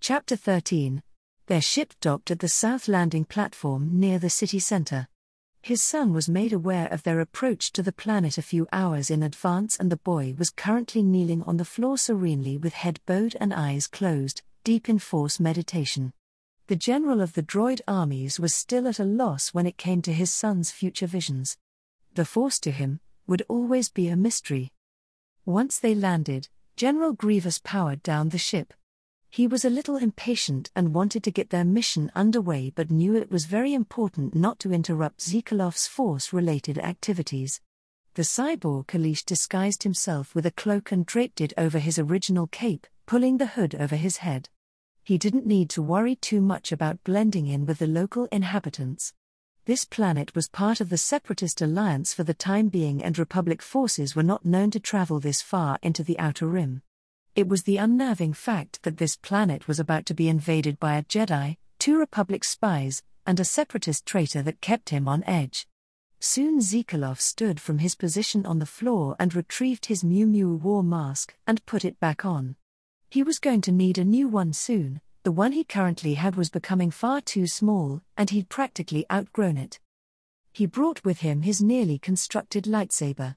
Chapter 13. Their ship docked at the south landing platform near the city center. His son was made aware of their approach to the planet a few hours in advance, and the boy was currently kneeling on the floor serenely with head bowed and eyes closed, deep in Force meditation. The general of the droid armies was still at a loss when it came to his son's future visions. The Force to him would always be a mystery. Once they landed, General Grievous powered down the ship. He was a little impatient and wanted to get their mission underway, but knew it was very important not to interrupt Zikalov's Force-related activities. The cyborg Kalish disguised himself with a cloak and draped it over his original cape, pulling the hood over his head. He didn't need to worry too much about blending in with the local inhabitants. This planet was part of the Separatist Alliance for the time being, and Republic forces were not known to travel this far into the Outer Rim. It was the unnerving fact that this planet was about to be invaded by a Jedi, 2 Republic spies, and a Separatist traitor that kept him on edge. Soon Zikalov stood from his position on the floor and retrieved his Mew Mew war mask and put it back on. He was going to need a new one soon. The one he currently had was becoming far too small, and he'd practically outgrown it. He brought with him his nearly constructed lightsaber.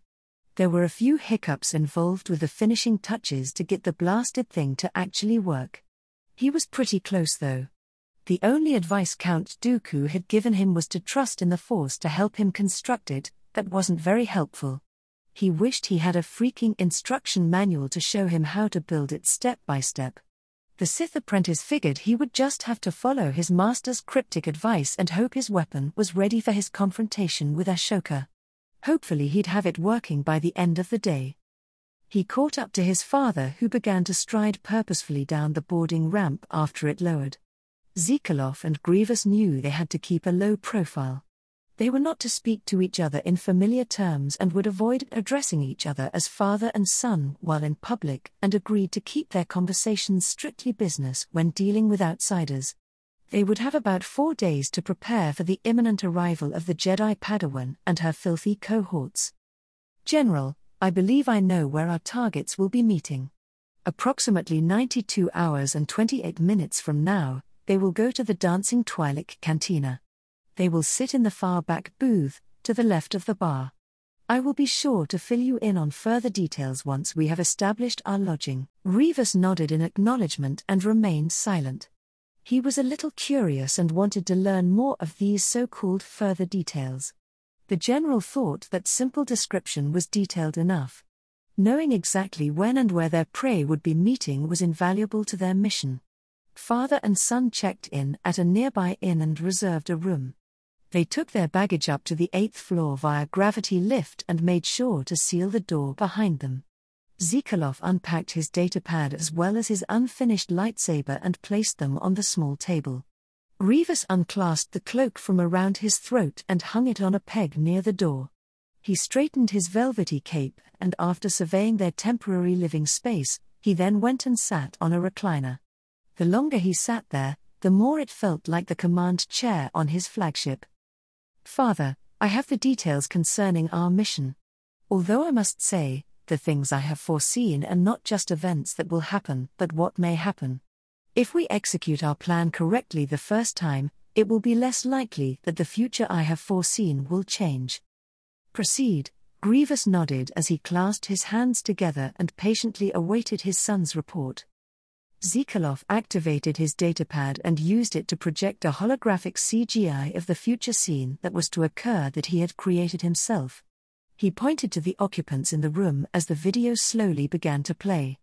There were a few hiccups involved with the finishing touches to get the blasted thing to actually work. He was pretty close though. The only advice Count Dooku had given him was to trust in the Force to help him construct it. That wasn't very helpful. He wished he had a freaking instruction manual to show him how to build it step by step. The Sith apprentice figured he would just have to follow his master's cryptic advice and hope his weapon was ready for his confrontation with Ashoka. Hopefully he'd have it working by the end of the day. He caught up to his father, who began to stride purposefully down the boarding ramp after it lowered. Zikalov and Grievous knew they had to keep a low profile. They were not to speak to each other in familiar terms and would avoid addressing each other as father and son while in public, and agreed to keep their conversations strictly business when dealing with outsiders. They would have about 4 days to prepare for the imminent arrival of the Jedi Padawan and her filthy cohorts. General, I believe I know where our targets will be meeting. Approximately 92 hours and 28 minutes from now, they will go to the Dancing Twi'lek Cantina. They will sit in the far back booth, to the left of the bar. I will be sure to fill you in on further details once we have established our lodging. Grievous nodded in acknowledgement and remained silent. He was a little curious and wanted to learn more of these so-called further details. The general thought that simple description was detailed enough. Knowing exactly when and where their prey would be meeting was invaluable to their mission. Father and son checked in at a nearby inn and reserved a room. They took their baggage up to the 8th floor via gravity lift and made sure to seal the door behind them. Zikalov unpacked his datapad as well as his unfinished lightsaber and placed them on the small table. Grievous unclasped the cloak from around his throat and hung it on a peg near the door. He straightened his velvety cape, and after surveying their temporary living space, he then went and sat on a recliner. The longer he sat there, the more it felt like the command chair on his flagship. Father, I have the details concerning our mission. Although I must say, the things I have foreseen are not just events that will happen, but what may happen. If we execute our plan correctly the first time, it will be less likely that the future I have foreseen will change. Proceed. Grievous nodded as he clasped his hands together and patiently awaited his son's report. Zikalov activated his datapad and used it to project a holographic CGI of the future scene that was to occur that he had created himself. He pointed to the occupants in the room as the video slowly began to play.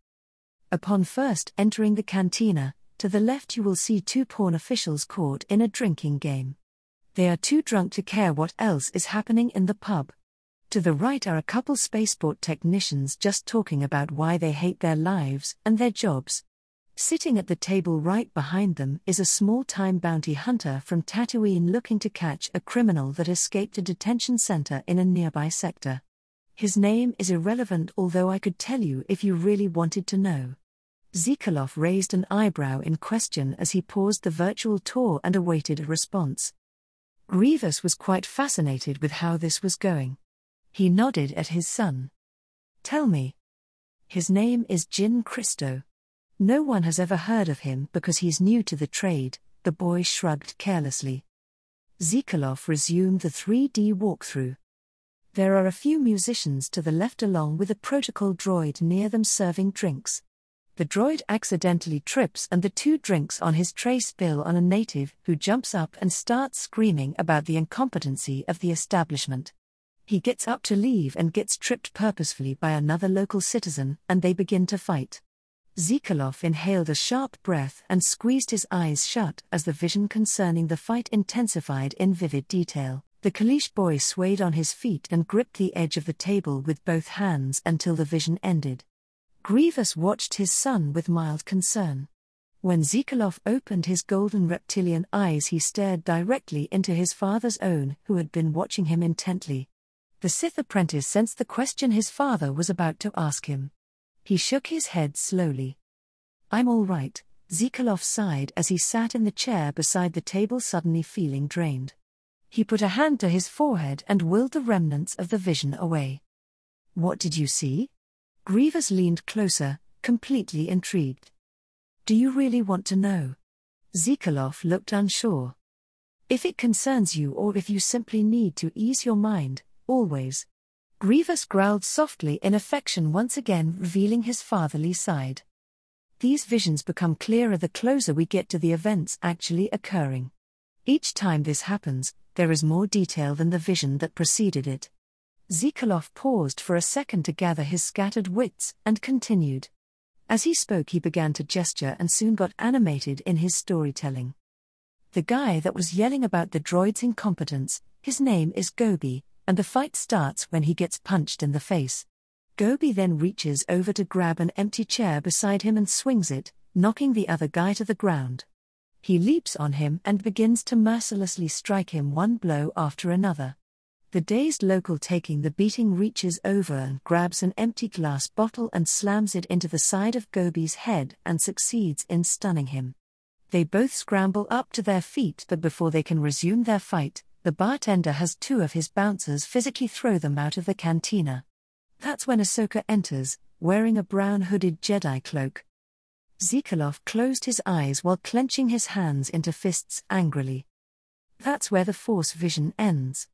Upon first entering the cantina, to the left you will see 2 pawn officials caught in a drinking game. They are too drunk to care what else is happening in the pub. To the right are a couple spaceport technicians just talking about why they hate their lives and their jobs. Sitting at the table right behind them is a small-time bounty hunter from Tatooine looking to catch a criminal that escaped a detention center in a nearby sector. His name is irrelevant, although I could tell you if you really wanted to know. Zikalov raised an eyebrow in question as he paused the virtual tour and awaited a response. Grievous was quite fascinated with how this was going. He nodded at his son. Tell me. His name is Jin Christo. No one has ever heard of him because he's new to the trade, the boy shrugged carelessly. Zikolov resumed the 3D walkthrough. There are a few musicians to the left along with a protocol droid near them serving drinks. The droid accidentally trips and the 2 drinks on his tray spill on a native who jumps up and starts screaming about the incompetency of the establishment. He gets up to leave and gets tripped purposefully by another local citizen, and they begin to fight. Zikolov inhaled a sharp breath and squeezed his eyes shut as the vision concerning the fight intensified in vivid detail. The Kalish boy swayed on his feet and gripped the edge of the table with both hands until the vision ended. Grievous watched his son with mild concern. When Zikolov opened his golden reptilian eyes, he stared directly into his father's own, who had been watching him intently. The Sith apprentice sensed the question his father was about to ask him. He shook his head slowly. "I'm all right," Zikolov sighed as he sat in the chair beside the table, suddenly feeling drained. He put a hand to his forehead and willed the remnants of the vision away. "What did you see?" Grievous leaned closer, completely intrigued. "Do you really want to know?" Zikolov looked unsure. "If it concerns you or if you simply need to ease your mind, always." Grievous growled softly in affection, once again revealing his fatherly side. "These visions become clearer the closer we get to the events actually occurring. Each time this happens, there is more detail than the vision that preceded it." Zikolov paused for a second to gather his scattered wits, and continued. As he spoke, he began to gesture and soon got animated in his storytelling. "The guy that was yelling about the droid's incompetence, his name is Gobi, and the fight starts when he gets punched in the face. Gobi then reaches over to grab an empty chair beside him and swings it, knocking the other guy to the ground. He leaps on him and begins to mercilessly strike him one blow after another. The dazed local taking the beating reaches over and grabs an empty glass bottle and slams it into the side of Gobi's head and succeeds in stunning him. They both scramble up to their feet, but before they can resume their fight, the bartender has 2 of his bouncers physically throw them out of the cantina. That's when Ahsoka enters, wearing a brown hooded Jedi cloak." Zikolov closed his eyes while clenching his hands into fists angrily. That's where the Force vision ends.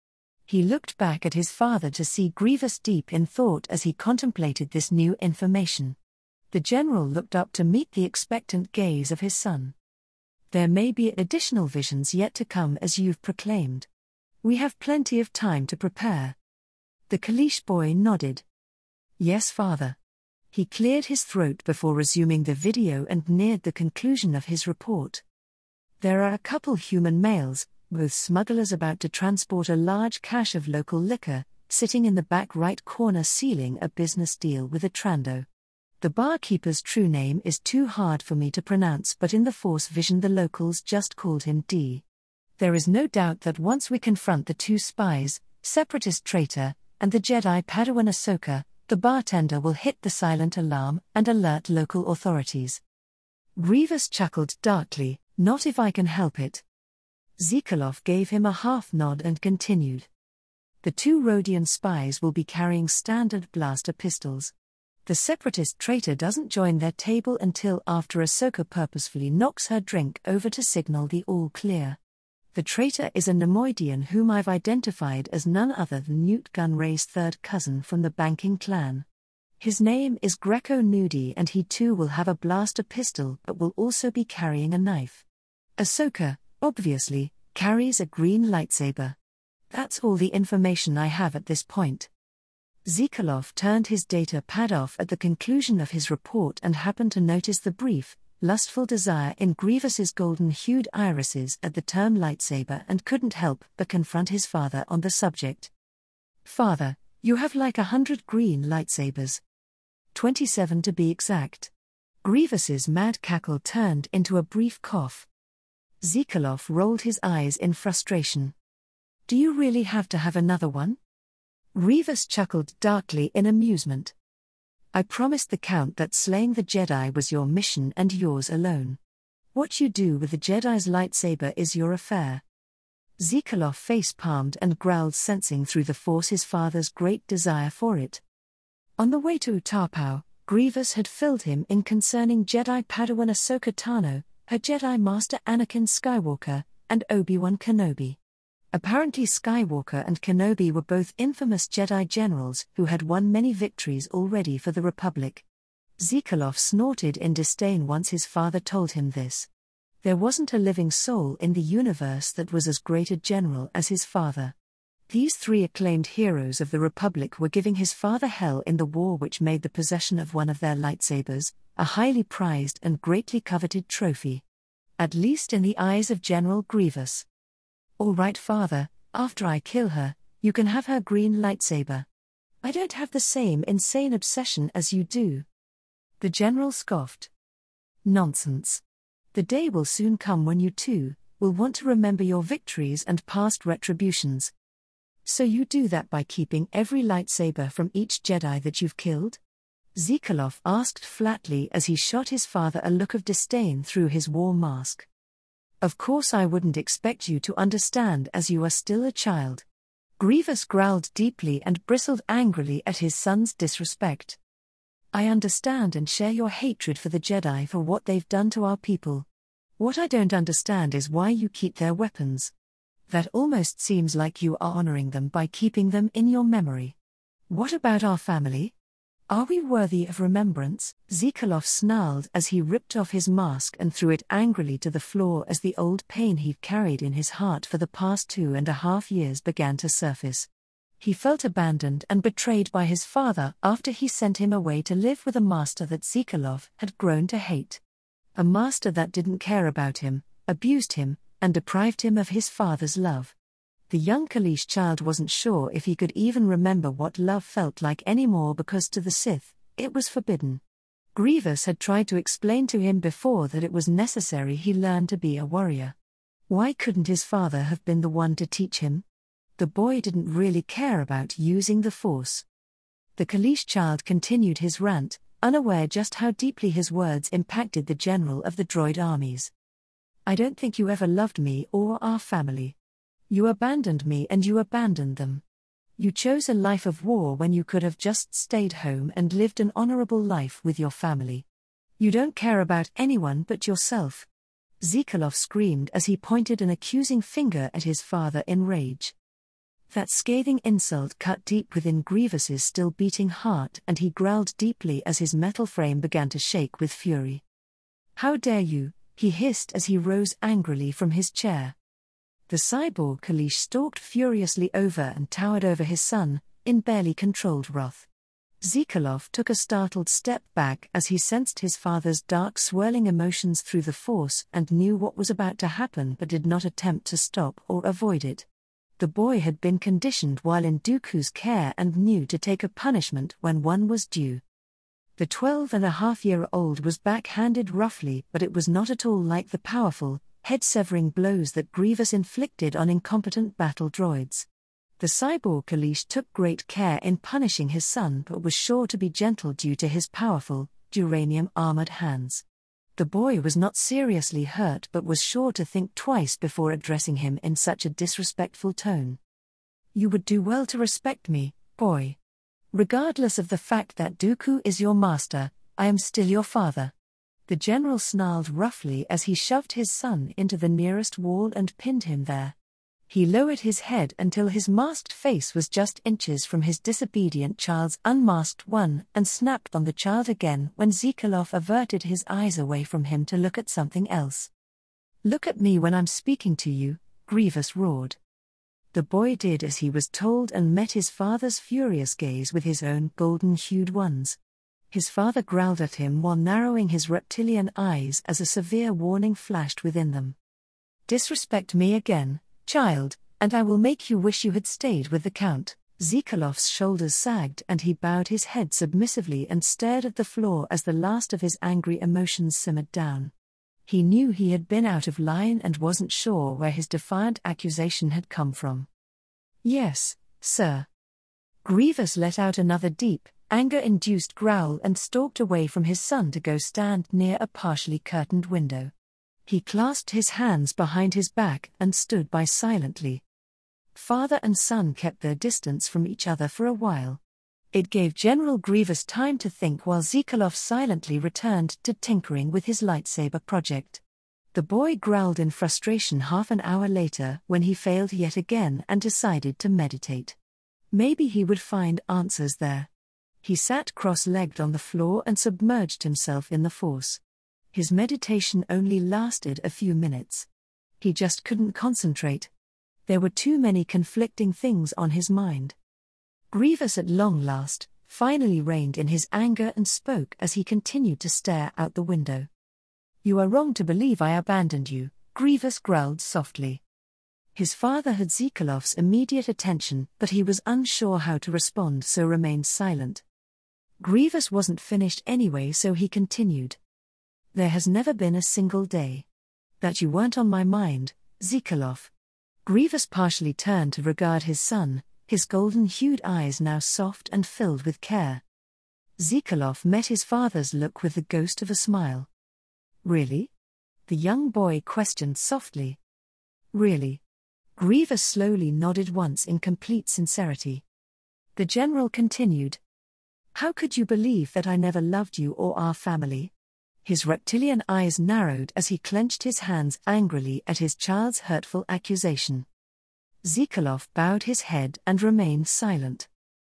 He looked back at his father to see Grievous deep in thought as he contemplated this new information. The general looked up to meet the expectant gaze of his son. "There may be additional visions yet to come, as you've proclaimed. We have plenty of time to prepare." The Kalish boy nodded. "Yes, father." He cleared his throat before resuming the video and neared the conclusion of his report. "There are a couple human males, both smugglers about to transport a large cache of local liquor, sitting in the back right corner sealing a business deal with a Trando. The barkeeper's true name is too hard for me to pronounce, but in the Force vision the locals just called him D. There is no doubt that once we confront the 2 spies, Separatist traitor, and the Jedi Padawan Ahsoka, the bartender will hit the silent alarm and alert local authorities." Grievous chuckled darkly. "Not if I can help it." Zikolov gave him a half nod and continued. "The 2 Rodian spies will be carrying standard blaster pistols. The Separatist traitor doesn't join their table until after Ahsoka purposefully knocks her drink over to signal the all clear. The traitor is a Nemoidian whom I've identified as none other than Newt Gunray's 3rd cousin from the banking clan. His name is Greco Nudi, and he too will have a blaster pistol but will also be carrying a knife. Ahsoka, obviously, carries a green lightsaber. That's all the information I have at this point." Zikolov turned his data pad off at the conclusion of his report and happened to notice the brief, lustful desire in Grievous's golden-hued irises at the term lightsaber and couldn't help but confront his father on the subject. "Father, you have like 100 green lightsabers. 27 to be exact." Grievous's mad cackle turned into a brief cough. Zikolov rolled his eyes in frustration. "Do you really have to have another one?" Grievous chuckled darkly in amusement. "I promised the Count that slaying the Jedi was your mission and yours alone. What you do with the Jedi's lightsaber is your affair." Zikolov face-palmed and growled, sensing through the Force his father's great desire for it. On the way to Utapau, Grievous had filled him in concerning Jedi Padawan Ahsoka Tano, her Jedi Master Anakin Skywalker, and Obi-Wan Kenobi. Apparently Skywalker and Kenobi were both infamous Jedi generals who had won many victories already for the Republic. Zekalov snorted in disdain once his father told him this. There wasn't a living soul in the universe that was as great a general as his father. These three acclaimed heroes of the Republic were giving his father hell in the war, which made the possession of one of their lightsabers a highly prized and greatly coveted trophy. At least in the eyes of General Grievous. "All right, father, after I kill her, you can have her green lightsaber. I don't have the same insane obsession as you do." The general scoffed. "Nonsense. The day will soon come when you too will want to remember your victories and past retributions. So you do that by keeping every lightsaber from each Jedi that you've killed?" Zekalov asked flatly as he shot his father a look of disdain through his war mask. "Of course I wouldn't expect you to understand, as you are still a child." Grievous growled deeply and bristled angrily at his son's disrespect. "I understand and share your hatred for the Jedi for what they've done to our people. What I don't understand is why you keep their weapons. That almost seems like you are honoring them by keeping them in your memory. What about our family? Are we worthy of remembrance?" Zekalov snarled as he ripped off his mask and threw it angrily to the floor as the old pain he'd carried in his heart for the past 2.5 years began to surface. He felt abandoned and betrayed by his father after he sent him away to live with a master that Zekalov had grown to hate. A master that didn't care about him, abused him, and deprived him of his father's love. The young Kalish child wasn't sure if he could even remember what love felt like anymore, because to the Sith, it was forbidden. Grievous had tried to explain to him before that it was necessary he learn to be a warrior. Why couldn't his father have been the one to teach him? The boy didn't really care about using the Force. The Kalish child continued his rant, unaware just how deeply his words impacted the general of the droid armies. "I don't think you ever loved me or our family. You abandoned me and you abandoned them. You chose a life of war when you could have just stayed home and lived an honorable life with your family. You don't care about anyone but yourself." Zekalov screamed as he pointed an accusing finger at his father in rage. That scathing insult cut deep within Grievous's still beating heart, and he growled deeply as his metal frame began to shake with fury. "How dare you?" he hissed as he rose angrily from his chair. The cyborg Kalish stalked furiously over and towered over his son, in barely controlled wrath. Zekalov took a startled step back as he sensed his father's dark swirling emotions through the Force and knew what was about to happen, but did not attempt to stop or avoid it. The boy had been conditioned while in Dooku's care and knew to take a punishment when one was due. The 12-and-a-half-year-old was backhanded roughly, but it was not at all like the powerful, head-severing blows that Grievous inflicted on incompetent battle droids. The cyborg Kalish took great care in punishing his son, but was sure to be gentle due to his powerful, duranium-armored hands. The boy was not seriously hurt but was sure to think twice before addressing him in such a disrespectful tone. "You would do well to respect me, boy. Regardless of the fact that Dooku is your master, I am still your father." The general snarled roughly as he shoved his son into the nearest wall and pinned him there. He lowered his head until his masked face was just inches from his disobedient child's unmasked one and snapped on the child again when Zekalov averted his eyes away from him to look at something else. "Look at me when I'm speaking to you," Grievous roared. The boy did as he was told and met his father's furious gaze with his own golden-hued ones. His father growled at him while narrowing his reptilian eyes as a severe warning flashed within them. "Disrespect me again, child, and I will make you wish you had stayed with the Count." Zekalov's shoulders sagged and he bowed his head submissively and stared at the floor as the last of his angry emotions simmered down. He knew he had been out of line and wasn't sure where his defiant accusation had come from. "Yes, sir." Grievous let out another deep, anger-induced growl and stalked away from his son to go stand near a partially curtained window. He clasped his hands behind his back and stood by silently. Father and son kept their distance from each other for a while. It gave General Grievous time to think while Zekalov silently returned to tinkering with his lightsaber project. The boy growled in frustration half an hour later when he failed yet again and decided to meditate. Maybe he would find answers there. He sat cross-legged on the floor and submerged himself in the Force. His meditation only lasted a few minutes. He just couldn't concentrate. There were too many conflicting things on his mind. Grievous at long last, finally reined in his anger and spoke as he continued to stare out the window. "You are wrong to believe I abandoned you," Grievous growled softly. His father had Zekalov's immediate attention, but he was unsure how to respond, so remained silent. Grievous wasn't finished anyway, so he continued. "There has never been a single day that you weren't on my mind, Zekalov." Grievous partially turned to regard his son, his golden-hued eyes now soft and filled with care. Zekalov met his father's look with the ghost of a smile. "Really?" the young boy questioned softly. "Really?" Grievous slowly nodded once in complete sincerity. The general continued. "How could you believe that I never loved you or our family?" His reptilian eyes narrowed as he clenched his hands angrily at his child's hurtful accusation. Zekalov bowed his head and remained silent.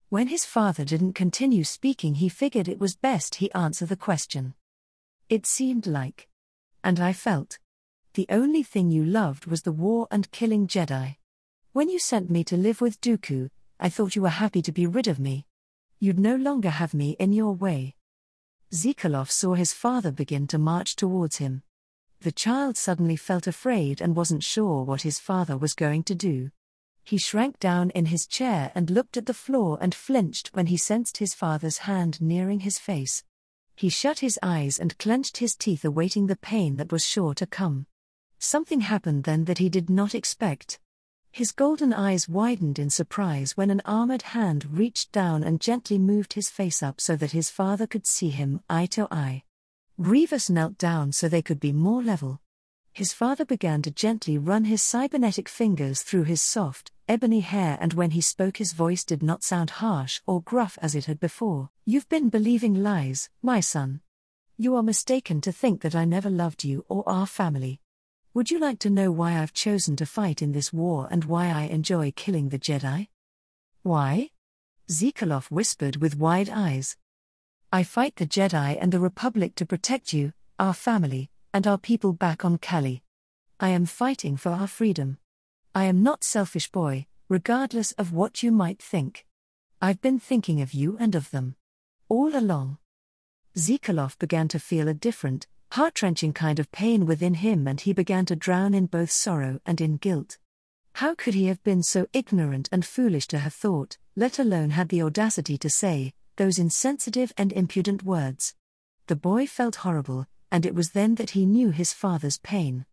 When his father didn't continue speaking, he figured it was best he answer the question. "It seemed like, and I felt, the only thing you loved was the war and killing Jedi. When you sent me to live with Dooku, I thought you were happy to be rid of me. You'd no longer have me in your way." Zekalov saw his father begin to march towards him. The child suddenly felt afraid and wasn't sure what his father was going to do. He shrank down in his chair and looked at the floor and flinched when he sensed his father's hand nearing his face. He shut his eyes and clenched his teeth, awaiting the pain that was sure to come. Something happened then that he did not expect. His golden eyes widened in surprise when an armored hand reached down and gently moved his face up so that his father could see him eye to eye. Grievous knelt down so they could be more level. His father began to gently run his cybernetic fingers through his soft, ebony hair, and when he spoke his voice did not sound harsh or gruff as it had before. "You've been believing lies, my son. You are mistaken to think that I never loved you or our family. Would you like to know why I've chosen to fight in this war and why I enjoy killing the Jedi?" "Why?" Zekalov whispered with wide eyes. "I fight the Jedi and the Republic to protect you, our family, and our people back on Kali. I am fighting for our freedom. I am not selfish, boy, regardless of what you might think. I've been thinking of you and of them all along." Zekalov began to feel a different, heart-wrenching kind of pain within him, and he began to drown in both sorrow and in guilt. How could he have been so ignorant and foolish to have thought, let alone had the audacity to say, those insensitive and impudent words? The boy felt horrible, and it was then that he knew his father's pain.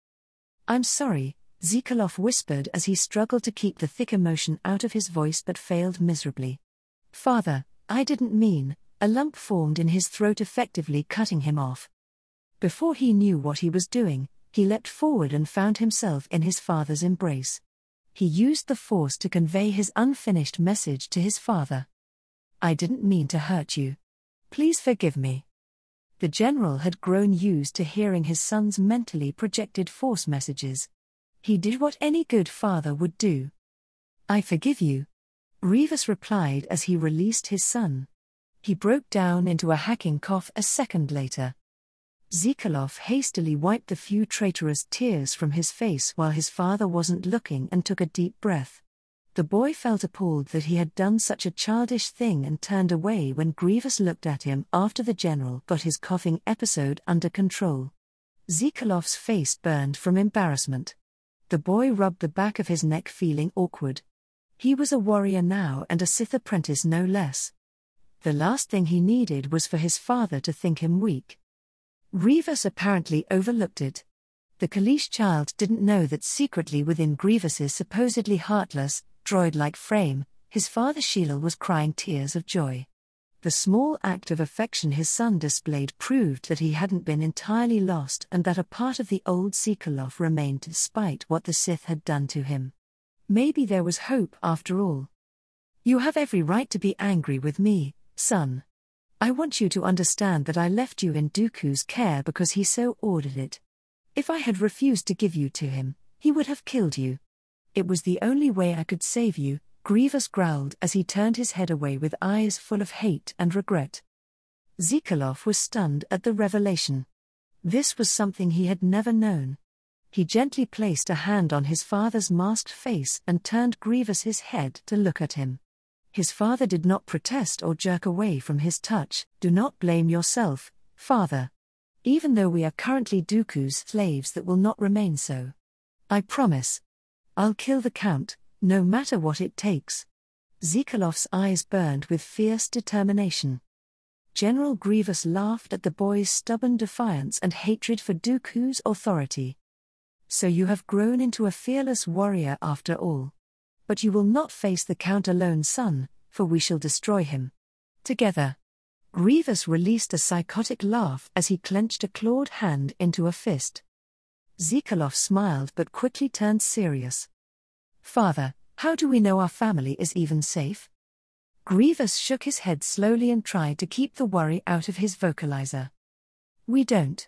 "I'm sorry," Zekalov whispered as he struggled to keep the thick emotion out of his voice but failed miserably. "Father, I didn't mean," a lump formed in his throat, effectively cutting him off. Before he knew what he was doing, he leapt forward and found himself in his father's embrace. He used the Force to convey his unfinished message to his father. "I didn't mean to hurt you. Please forgive me." The general had grown used to hearing his son's mentally projected Force messages. He did what any good father would do. "I forgive you," Grievous replied as he released his son. He broke down into a hacking cough a second later. Zekalov hastily wiped the few traitorous tears from his face while his father wasn't looking and took a deep breath. The boy felt appalled that he had done such a childish thing and turned away when Grievous looked at him after the general got his coughing episode under control. Zekalov's face burned from embarrassment. The boy rubbed the back of his neck, feeling awkward. He was a warrior now and a Sith apprentice no less. The last thing he needed was for his father to think him weak. Grievous apparently overlooked it. The Kalish child didn't know that secretly within Grievous's supposedly heartless, droid-like frame, his father Sheila was crying tears of joy. The small act of affection his son displayed proved that he hadn't been entirely lost and that a part of the old Zekalov remained despite what the Sith had done to him. Maybe there was hope after all. "You have every right to be angry with me," Son, I want you to understand that I left you in Dooku's care because he so ordered it. If I had refused to give you to him, he would have killed you. It was the only way I could save you, Grievous growled as he turned his head away with eyes full of hate and regret. Zekalov was stunned at the revelation. This was something he had never known. He gently placed a hand on his father's masked face and turned Grievous's head to look at him. His father did not protest or jerk away from his touch. Do not blame yourself, father. Even though we are currently Dooku's slaves, that will not remain so. I promise. I'll kill the Count, no matter what it takes. Zekalov's eyes burned with fierce determination. General Grievous laughed at the boy's stubborn defiance and hatred for Dooku's authority. So you have grown into a fearless warrior after all. But you will not face the Count alone, son, for we shall destroy him together. Grievous released a psychotic laugh as he clenched a clawed hand into a fist. Zekalov smiled but quickly turned serious. Father, how do we know our family is even safe? Grievous shook his head slowly and tried to keep the worry out of his vocalizer. We don't.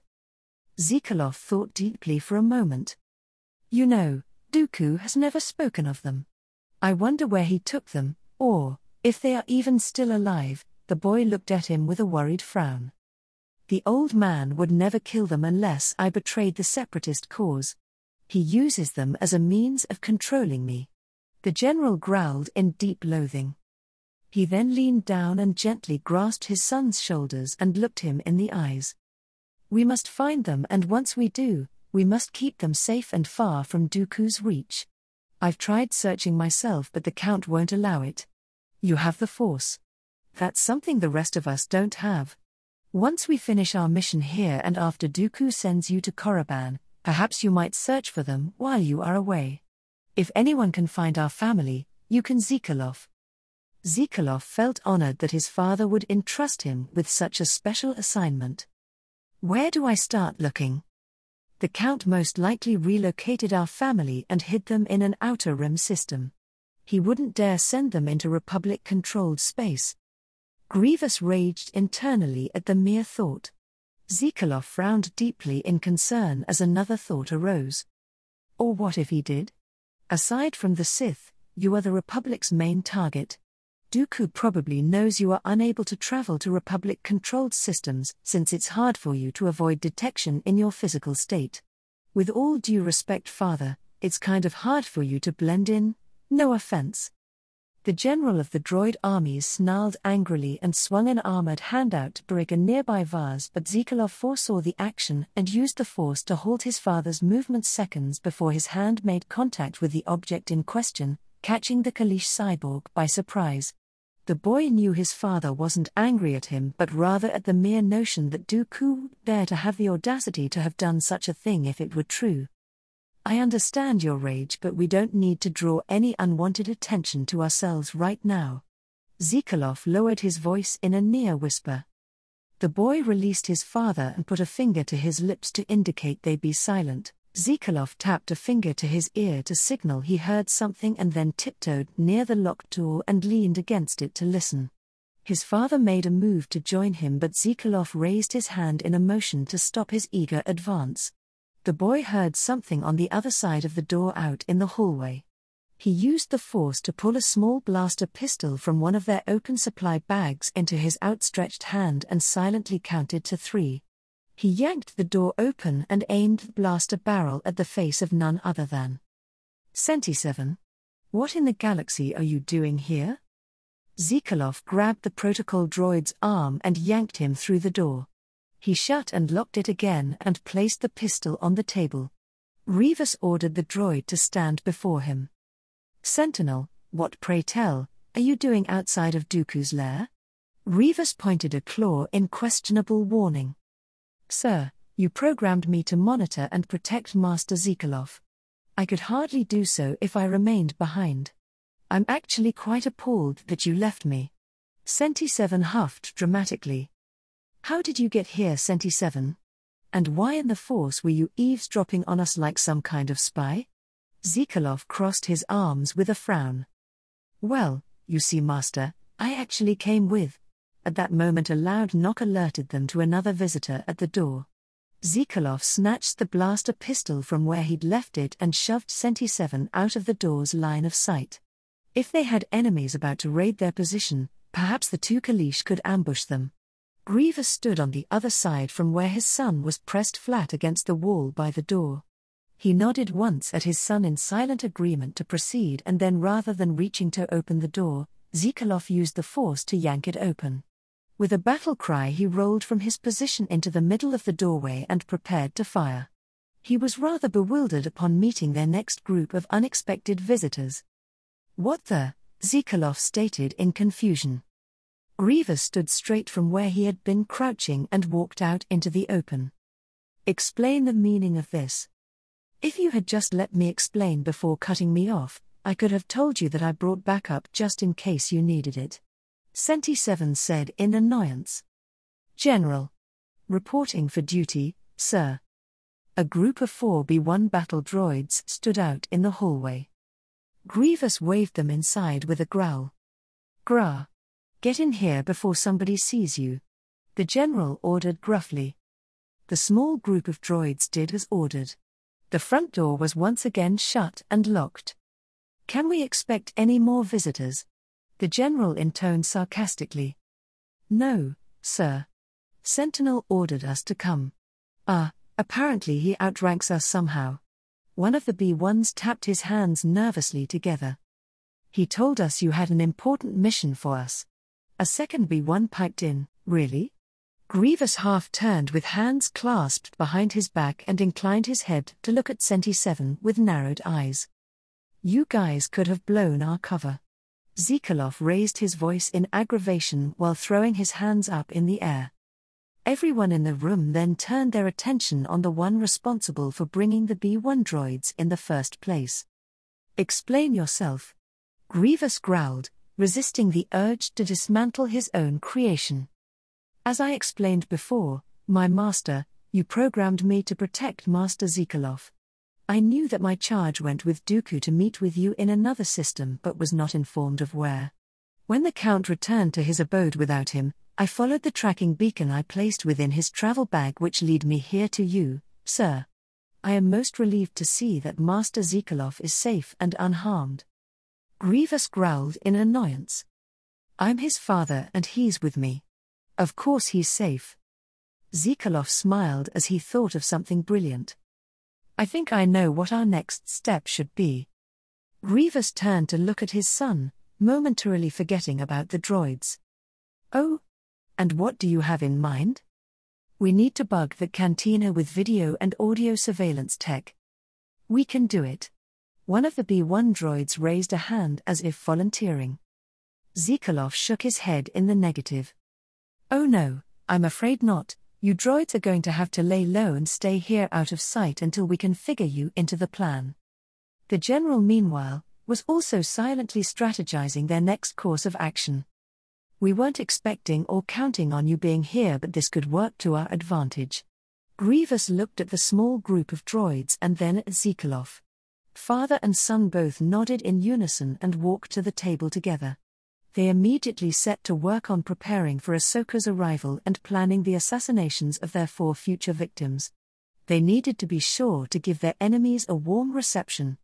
Zekalov thought deeply for a moment. You know, Dooku has never spoken of them. I wonder where he took them, or, if they are even still alive. The boy looked at him with a worried frown. The old man would never kill them unless I betrayed the separatist cause. He uses them as a means of controlling me. The general growled in deep loathing. He then leaned down and gently grasped his son's shoulders and looked him in the eyes. We must find them, and once we do, we must keep them safe and far from Dooku's reach. I've tried searching myself, but the Count won't allow it. You have the Force. That's something the rest of us don't have. Once we finish our mission here and after Dooku sends you to Korriban, perhaps you might search for them while you are away. If anyone can find our family, you can. Zekalov. Zekalov felt honored that his father would entrust him with such a special assignment. Where do I start looking? The Count most likely relocated our family and hid them in an outer rim system. He wouldn't dare send them into Republic-controlled space. Grievous raged internally at the mere thought. Zekalov frowned deeply in concern as another thought arose. Or what if he did? Aside from the Sith, you are the Republic's main target. Dooku probably knows you are unable to travel to Republic-controlled systems since it's hard for you to avoid detection in your physical state. With all due respect, father, it's kind of hard for you to blend in, no offense. The general of the droid armies snarled angrily and swung an armored hand out to break a nearby vase, but Zekalov foresaw the action and used the Force to halt his father's movements seconds before his hand made contact with the object in question, catching the Kalish cyborg by surprise. The boy knew his father wasn't angry at him but rather at the mere notion that Dooku would dare to have the audacity to have done such a thing if it were true. I understand your rage, but we don't need to draw any unwanted attention to ourselves right now. Zekalov lowered his voice in a near whisper. The boy released his father and put a finger to his lips to indicate they be silent. Zekalov tapped a finger to his ear to signal he heard something and then tiptoed near the locked door and leaned against it to listen. His father made a move to join him, but Zekalov raised his hand in a motion to stop his eager advance. The boy heard something on the other side of the door out in the hallway. He used the Force to pull a small blaster pistol from one of their open supply bags into his outstretched hand and silently counted to 3. He yanked the door open and aimed the blaster barrel at the face of none other than Senti 7. What in the galaxy are you doing here? Zekalov grabbed the protocol droid's arm and yanked him through the door. He shut and locked it again and placed the pistol on the table. Revis ordered the droid to stand before him. Sentinel, what, pray tell, are you doing outside of Dooku's lair? Revis pointed a claw in questionable warning. Sir, you programmed me to monitor and protect Master Zekalov. I could hardly do so if I remained behind. I'm actually quite appalled that you left me. Senti 7 huffed dramatically. How did you get here, Senti 7? And why in the Force were you eavesdropping on us like some kind of spy? Zekalov crossed his arms with a frown. Well, you see, Master, I actually came with At that moment a loud knock alerted them to another visitor at the door. Zikolov snatched the blaster pistol from where he'd left it and shoved Senti-7 out of the door's line of sight. If they had enemies about to raid their position, perhaps the two Kalish could ambush them. Grievous stood on the other side from where his son was pressed flat against the wall by the door. He nodded once at his son in silent agreement to proceed, and then rather than reaching to open the door, Zikolov used the force to yank it open. With a battle cry he rolled from his position into the middle of the doorway and prepared to fire. He was rather bewildered upon meeting their next group of unexpected visitors. "What the?" Zikolov stated in confusion. Grievous stood straight from where he had been crouching and walked out into the open. "Explain the meaning of this." "If you had just let me explain before cutting me off, I could have told you that I brought backup just in case you needed it," Senti-7 said in annoyance. "General. Reporting for duty, sir." A group of 4 B-1 battle droids stood out in the hallway. Grievous waved them inside with a growl. "Gra. Get in here before somebody sees you," the general ordered gruffly. The small group of droids did as ordered. The front door was once again shut and locked. "Can we expect any more visitors?" the general intoned sarcastically. "No, sir. Sentinel ordered us to come." Apparently he outranks us somehow." One of the B-1s tapped his hands nervously together. "He told us you had an important mission for us." A second B-1 piped in, "Really?" Grievous half-turned with hands clasped behind his back and inclined his head to look at Senti-7 with narrowed eyes. "You guys could have blown our cover." Zikolov raised his voice in aggravation while throwing his hands up in the air. Everyone in the room then turned their attention on the one responsible for bringing the B-1 droids in the first place. "Explain yourself," Grievous growled, resisting the urge to dismantle his own creation. "As I explained before, my master, you programmed me to protect Master Zikolov. I knew that my charge went with Dooku to meet with you in another system but was not informed of where. When the Count returned to his abode without him, I followed the tracking beacon I placed within his travel bag which led me here to you, sir. I am most relieved to see that Master Zikolov is safe and unharmed." Grievous growled in annoyance. "I'm his father and he's with me. Of course he's safe." Zikolov smiled as he thought of something brilliant. "I think I know what our next step should be." Grievous turned to look at his son, momentarily forgetting about the droids. "Oh? And what do you have in mind?" "We need to bug the cantina with video and audio surveillance tech." "We can do it." One of the B-1 droids raised a hand as if volunteering. Zikolov shook his head in the negative. "Oh no, I'm afraid not. You droids are going to have to lay low and stay here out of sight until we can figure you into the plan." The general, meanwhile, was also silently strategizing their next course of action. "We weren't expecting or counting on you being here, but this could work to our advantage." Grievous looked at the small group of droids and then at Zikolov. Father and son both nodded in unison and walked to the table together. They immediately set to work on preparing for Ahsoka's arrival and planning the assassinations of their 4 future victims. They needed to be sure to give their enemies a warm reception.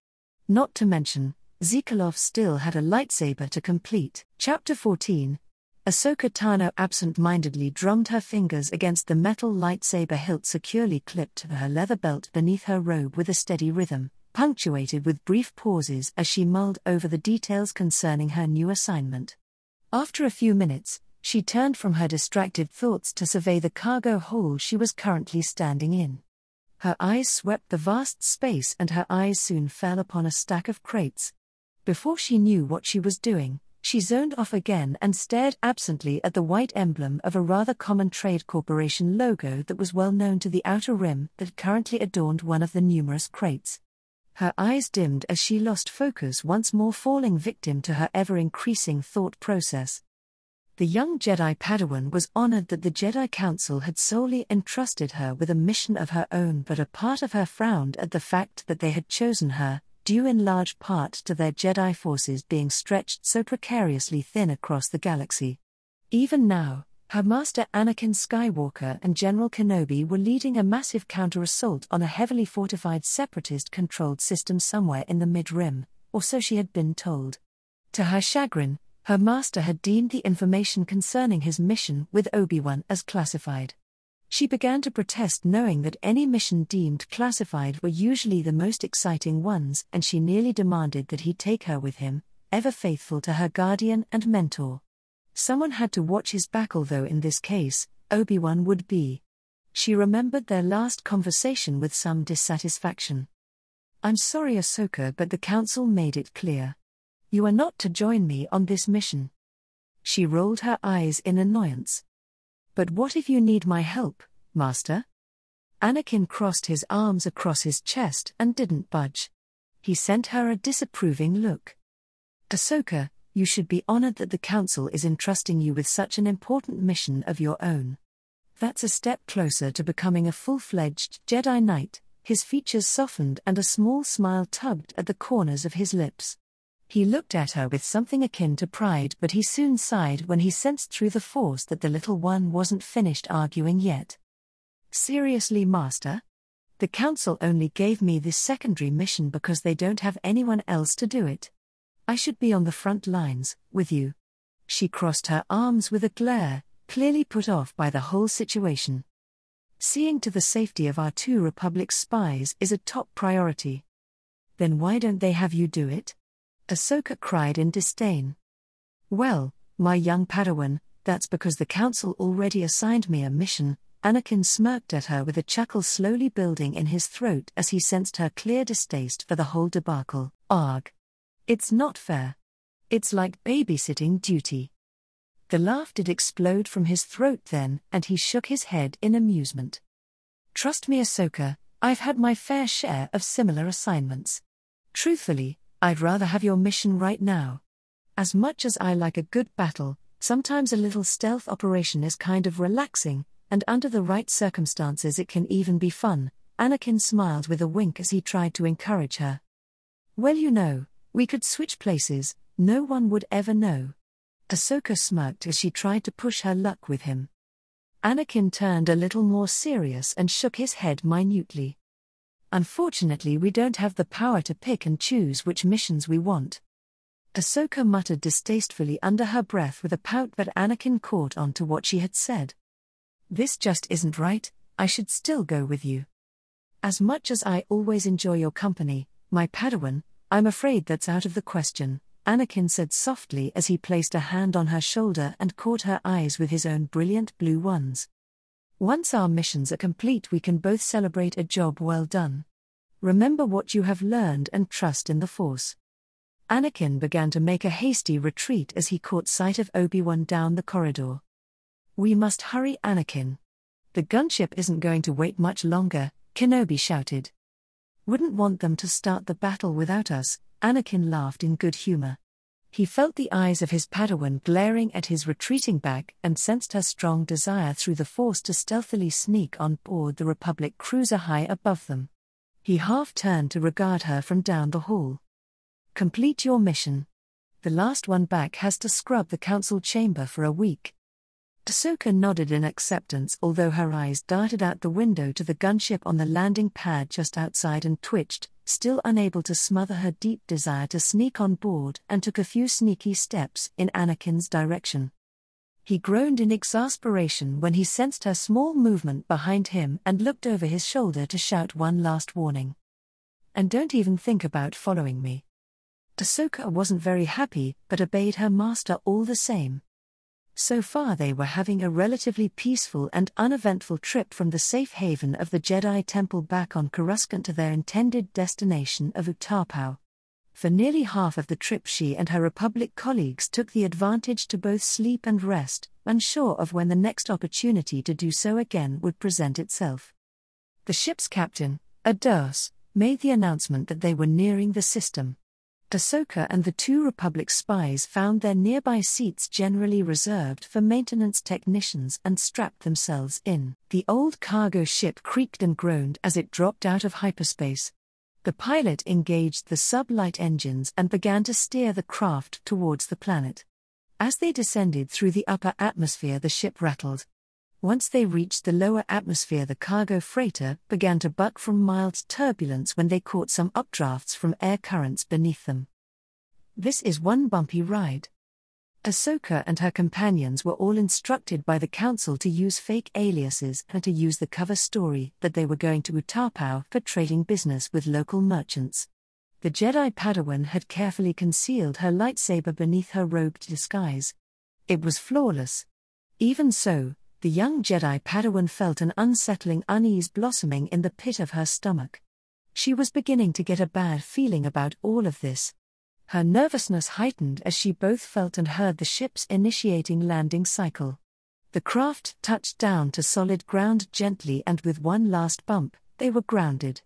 Not to mention, Zikolov still had a lightsaber to complete. Chapter 14. Ahsoka Tano absent-mindedly drummed her fingers against the metal lightsaber hilt securely clipped to her leather belt beneath her robe with a steady rhythm, punctuated with brief pauses as she mulled over the details concerning her new assignment. After a few minutes, she turned from her distracted thoughts to survey the cargo hold she was currently standing in. Her eyes swept the vast space and her eyes soon fell upon a stack of crates. Before she knew what she was doing, she zoned off again and stared absently at the white emblem of a rather common trade corporation logo that was well known to the outer rim that currently adorned one of the numerous crates. Her eyes dimmed as she lost focus, once more falling victim to her ever-increasing thought process. The young Jedi Padawan was honored that the Jedi Council had solely entrusted her with a mission of her own, but a part of her frowned at the fact that they had chosen her, due in large part to their Jedi forces being stretched so precariously thin across the galaxy. Even now, Her master Anakin Skywalker and General Kenobi were leading a massive counter-assault on a heavily fortified separatist-controlled system somewhere in the Mid-Rim, or so she had been told. To her chagrin, her master had deemed the information concerning his mission with Obi-Wan as classified. She began to protest, knowing that any mission deemed classified were usually the most exciting ones, and she nearly demanded that he take her with him, ever faithful to her guardian and mentor. Someone had to watch his back, although in this case, Obi-Wan would be. She remembered their last conversation with some dissatisfaction. "I'm sorry, Ahsoka, but the Council made it clear. You are not to join me on this mission." She rolled her eyes in annoyance. "But what if you need my help, Master?" Anakin crossed his arms across his chest and didn't budge. He sent her a disapproving look. "Ahsoka, you should be honored that the Council is entrusting you with such an important mission of your own. That's a step closer to becoming a full-fledged Jedi Knight." His features softened and a small smile tugged at the corners of his lips. He looked at her with something akin to pride, but he soon sighed when he sensed through the Force that the little one wasn't finished arguing yet. "Seriously, Master? The Council only gave me this secondary mission because they don't have anyone else to do it. I should be on the front lines, with you." She crossed her arms with a glare, clearly put off by the whole situation. "Seeing to the safety of our 2 Republic spies is a top priority." "Then why don't they have you do it?" Ahsoka cried in disdain. "Well, my young Padawan, that's because the Council already assigned me a mission." Anakin smirked at her with a chuckle slowly building in his throat as he sensed her clear distaste for the whole debacle. "Arg. It's not fair. It's like babysitting duty." The laugh did explode from his throat then, and he shook his head in amusement. "Trust me, Ahsoka, I've had my fair share of similar assignments. Truthfully, I'd rather have your mission right now. As much as I like a good battle, sometimes a little stealth operation is kind of relaxing, and under the right circumstances it can even be fun." Anakin smiled with a wink as he tried to encourage her. "Well, we could switch places, no one would ever know." Ahsoka smirked as she tried to push her luck with him. Anakin turned a little more serious and shook his head minutely. "Unfortunately, we don't have the power to pick and choose which missions we want." Ahsoka muttered distastefully under her breath with a pout, but Anakin caught on to what she had said. "This just isn't right. I should still go with you. As much as I always enjoy your company, my Padawan, I'm afraid that's out of the question," Anakin said softly as he placed a hand on her shoulder and caught her eyes with his own brilliant blue ones. "Once our missions are complete, we can both celebrate a job well done. Remember what you have learned and trust in the Force." Anakin began to make a hasty retreat as he caught sight of Obi-Wan down the corridor. "We must hurry, Anakin. The gunship isn't going to wait much longer," Kenobi shouted. "Wouldn't want them to start the battle without us," Anakin laughed in good humor. He felt the eyes of his Padawan glaring at his retreating back and sensed her strong desire through the Force to stealthily sneak on board the Republic cruiser high above them. He half-turned to regard her from down the hall. "Complete your mission. The last one back has to scrub the Council chamber for a week." Ahsoka nodded in acceptance, although her eyes darted out the window to the gunship on the landing pad just outside and twitched, still unable to smother her deep desire to sneak on board, and took a few sneaky steps in Anakin's direction. He groaned in exasperation when he sensed her small movement behind him and looked over his shoulder to shout one last warning. "And don't even think about following me." Ahsoka wasn't very happy, but obeyed her master all the same. So far they were having a relatively peaceful and uneventful trip from the safe haven of the Jedi Temple back on Coruscant to their intended destination of Utapau. For nearly half of the trip she and her Republic colleagues took the advantage to both sleep and rest, unsure of when the next opportunity to do so again would present itself. The ship's captain, Ados, made the announcement that they were nearing the system. Ahsoka and the 2 Republic spies found their nearby seats generally reserved for maintenance technicians and strapped themselves in. The old cargo ship creaked and groaned as it dropped out of hyperspace. The pilot engaged the sub-light engines and began to steer the craft towards the planet. As they descended through the upper atmosphere, the ship rattled. Once they reached the lower atmosphere, the cargo freighter began to buck from mild turbulence when they caught some updrafts from air currents beneath them. This is one bumpy ride. Ahsoka and her companions were all instructed by the Council to use fake aliases and to use the cover story that they were going to Utapau for trading business with local merchants. The Jedi Padawan had carefully concealed her lightsaber beneath her robed disguise. It was flawless. Even so, the young Jedi Padawan felt an unsettling unease blossoming in the pit of her stomach. She was beginning to get a bad feeling about all of this. Her nervousness heightened as she both felt and heard the ship's initiating landing cycle. The craft touched down to solid ground gently, and with one last bump, they were grounded.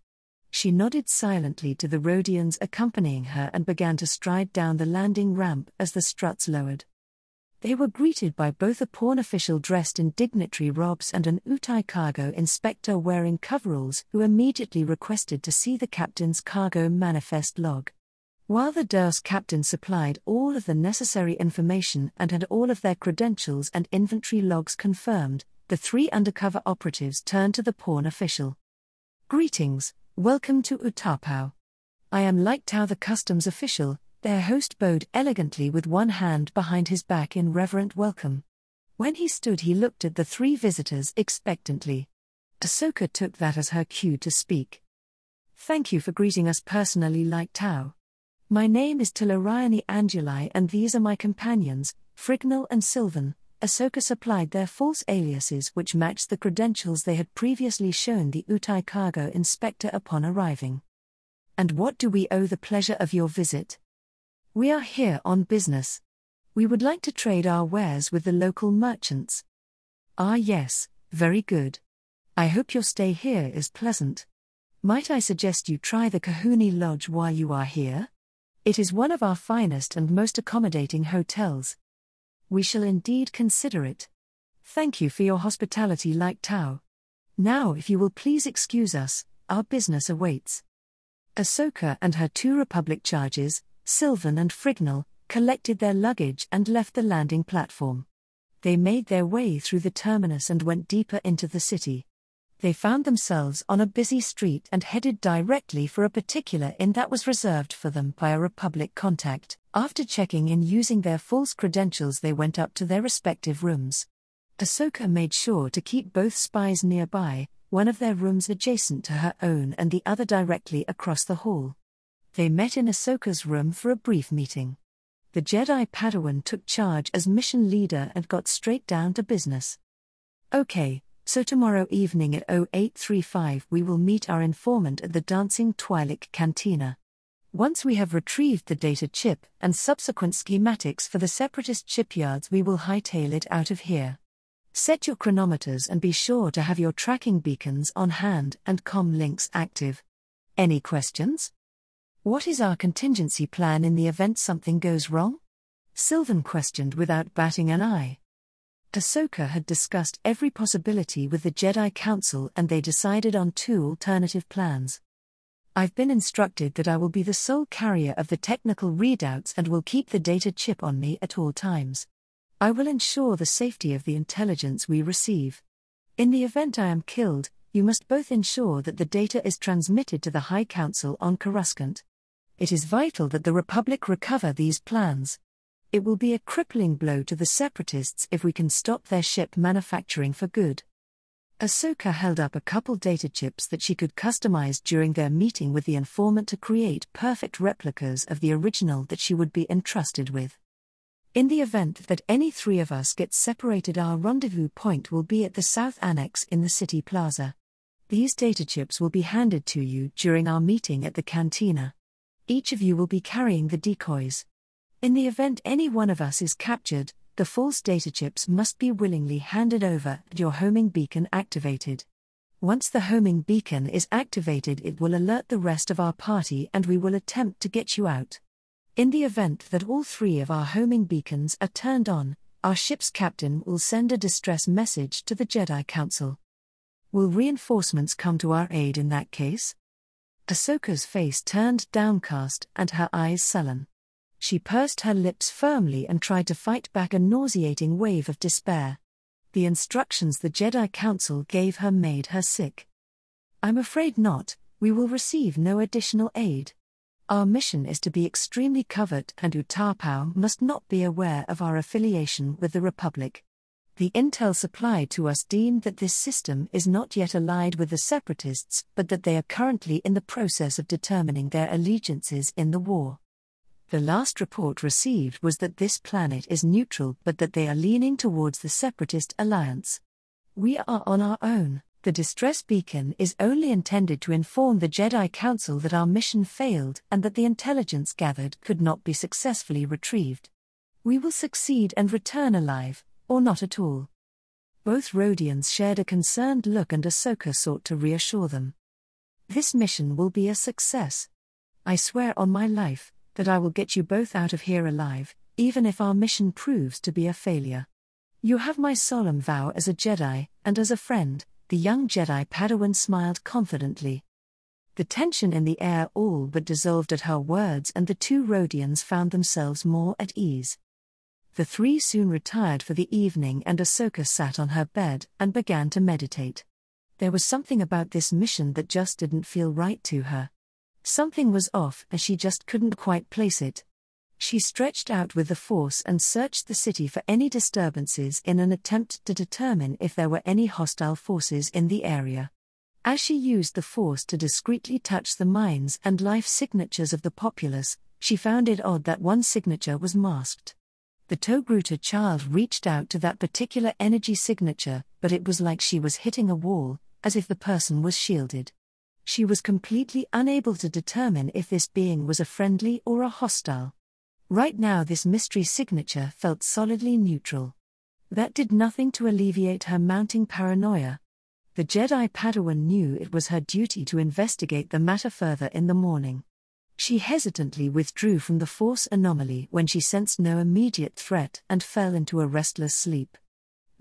She nodded silently to the Rhodians accompanying her and began to stride down the landing ramp as the struts lowered. They were greeted by both a pawn official dressed in dignitary robes and an Utai cargo inspector wearing coveralls, who immediately requested to see the captain's cargo manifest log. While the DOS captain supplied all of the necessary information and had all of their credentials and inventory logs confirmed, the three undercover operatives turned to the pawn official. "Greetings, welcome to Utapau. I am Light Tao, the customs official," their host bowed elegantly with one hand behind his back in reverent welcome. When he stood, he looked at the three visitors expectantly. Ahsoka took that as her cue to speak. "Thank you for greeting us personally, Light Tao. My name is Teloriani Angeli and these are my companions, Frignal and Sylvan." Ahsoka supplied their false aliases which matched the credentials they had previously shown the Utai cargo inspector upon arriving. "And what do we owe the pleasure of your visit?" "We are here on business. We would like to trade our wares with the local merchants." "Ah yes, very good. I hope your stay here is pleasant. Might I suggest you try the Kahuni Lodge while you are here? It is one of our finest and most accommodating hotels." "We shall indeed consider it. Thank you for your hospitality, Light Tao. Now if you will please excuse us, our business awaits." Ahsoka and her two Republic charges, Sylvan and Frignal, collected their luggage and left the landing platform. They made their way through the terminus and went deeper into the city. They found themselves on a busy street and headed directly for a particular inn that was reserved for them by a Republic contact. After checking in using their false credentials, they went up to their respective rooms. Ahsoka made sure to keep both spies nearby, one of their rooms adjacent to her own and the other directly across the hall. They met in Ahsoka's room for a brief meeting. The Jedi Padawan took charge as mission leader and got straight down to business. "Okay. So tomorrow evening at 0835 we will meet our informant at the Dancing Twi'lek Cantina. Once we have retrieved the data chip and subsequent schematics for the separatist shipyards, we will hightail it out of here. Set your chronometers and be sure to have your tracking beacons on hand and comm links active. Any questions?" "What is our contingency plan in the event something goes wrong?" Sylvan questioned without batting an eye. Ahsoka had discussed every possibility with the Jedi Council and they decided on two alternative plans. "I've been instructed that I will be the sole carrier of the technical readouts and will keep the data chip on me at all times. I will ensure the safety of the intelligence we receive. In the event I am killed, you must both ensure that the data is transmitted to the High Council on Coruscant. It is vital that the Republic recover these plans. It will be a crippling blow to the Separatists if we can stop their ship manufacturing for good." Ahsoka held up a couple data chips that she could customize during their meeting with the informant to create perfect replicas of the original that she would be entrusted with. "In the event that any three of us get separated, our rendezvous point will be at the South Annex in the City Plaza. These data chips will be handed to you during our meeting at the cantina. Each of you will be carrying the decoys. In the event any one of us is captured, the false data chips must be willingly handed over and your homing beacon activated. Once the homing beacon is activated, it will alert the rest of our party and we will attempt to get you out. In the event that all three of our homing beacons are turned on, our ship's captain will send a distress message to the Jedi Council. Will reinforcements come to our aid in that case?" Ahsoka's face turned downcast and her eyes sullen. She pursed her lips firmly and tried to fight back a nauseating wave of despair. The instructions the Jedi Council gave her made her sick. "I'm afraid not. We will receive no additional aid. Our mission is to be extremely covert, and Utapau must not be aware of our affiliation with the Republic. The intel supplied to us deemed that this system is not yet allied with the Separatists, but that they are currently in the process of determining their allegiances in the war. The last report received was that this planet is neutral, but that they are leaning towards the Separatist alliance. We are on our own. The distress beacon is only intended to inform the Jedi Council that our mission failed and that the intelligence gathered could not be successfully retrieved. We will succeed and return alive, or not at all." Both Rhodians shared a concerned look, and Ahsoka sought to reassure them. "This mission will be a success. I swear on my life that I will get you both out of here alive, even if our mission proves to be a failure. You have my solemn vow as a Jedi, and as a friend." The young Jedi Padawan smiled confidently. The tension in the air all but dissolved at her words, and the two Rhodians found themselves more at ease. The three soon retired for the evening, and Ahsoka sat on her bed and began to meditate. There was something about this mission that just didn't feel right to her. Something was off, and she just couldn't quite place it. She stretched out with the Force and searched the city for any disturbances in an attempt to determine if there were any hostile forces in the area. As she used the Force to discreetly touch the minds and life signatures of the populace, she found it odd that one signature was masked. The Togruta child reached out to that particular energy signature, but it was like she was hitting a wall, as if the person was shielded. She was completely unable to determine if this being was a friendly or a hostile. Right now this mystery signature felt solidly neutral. That did nothing to alleviate her mounting paranoia. The Jedi Padawan knew it was her duty to investigate the matter further in the morning. She hesitantly withdrew from the Force anomaly when she sensed no immediate threat and fell into a restless sleep.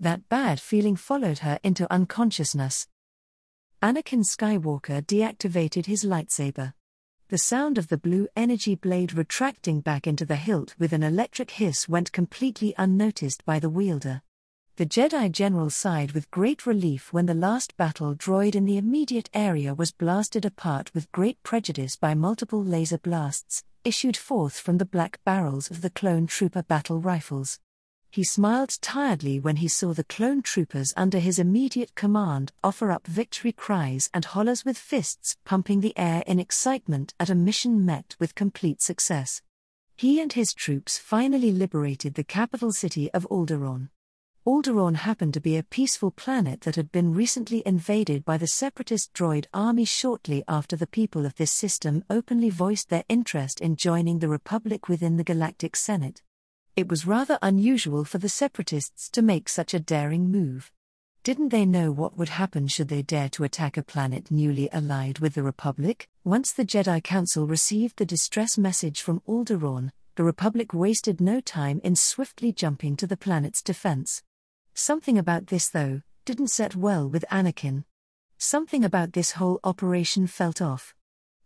That bad feeling followed her into unconsciousness. Anakin Skywalker deactivated his lightsaber. The sound of the blue energy blade retracting back into the hilt with an electric hiss went completely unnoticed by the wielder. The Jedi General sighed with great relief when the last battle droid in the immediate area was blasted apart with great prejudice by multiple laser blasts, issued forth from the black barrels of the clone trooper battle rifles. He smiled tiredly when he saw the clone troopers under his immediate command offer up victory cries and hollers with fists pumping the air in excitement at a mission met with complete success. He and his troops finally liberated the capital city of Alderaan. Alderaan happened to be a peaceful planet that had been recently invaded by the separatist droid army shortly after the people of this system openly voiced their interest in joining the Republic within the Galactic Senate. It was rather unusual for the separatists to make such a daring move. Didn't they know what would happen should they dare to attack a planet newly allied with the Republic? Once the Jedi Council received the distress message from Alderaan, the Republic wasted no time in swiftly jumping to the planet's defense. Something about this, though, didn't set well with Anakin. Something about this whole operation felt off.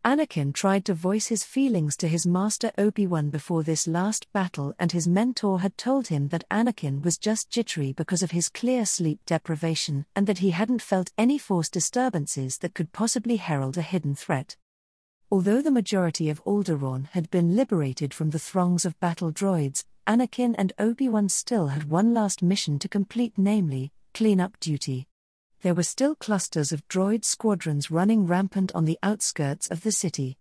Anakin tried to voice his feelings to his master Obi-Wan before this last battle, and his mentor had told him that Anakin was just jittery because of his clear sleep deprivation and that he hadn't felt any Force disturbances that could possibly herald a hidden threat. Although the majority of Alderaan had been liberated from the throngs of battle droids, Anakin and Obi-Wan still had one last mission to complete, namely, clean-up duty. There were still clusters of droid squadrons running rampant on the outskirts of the city.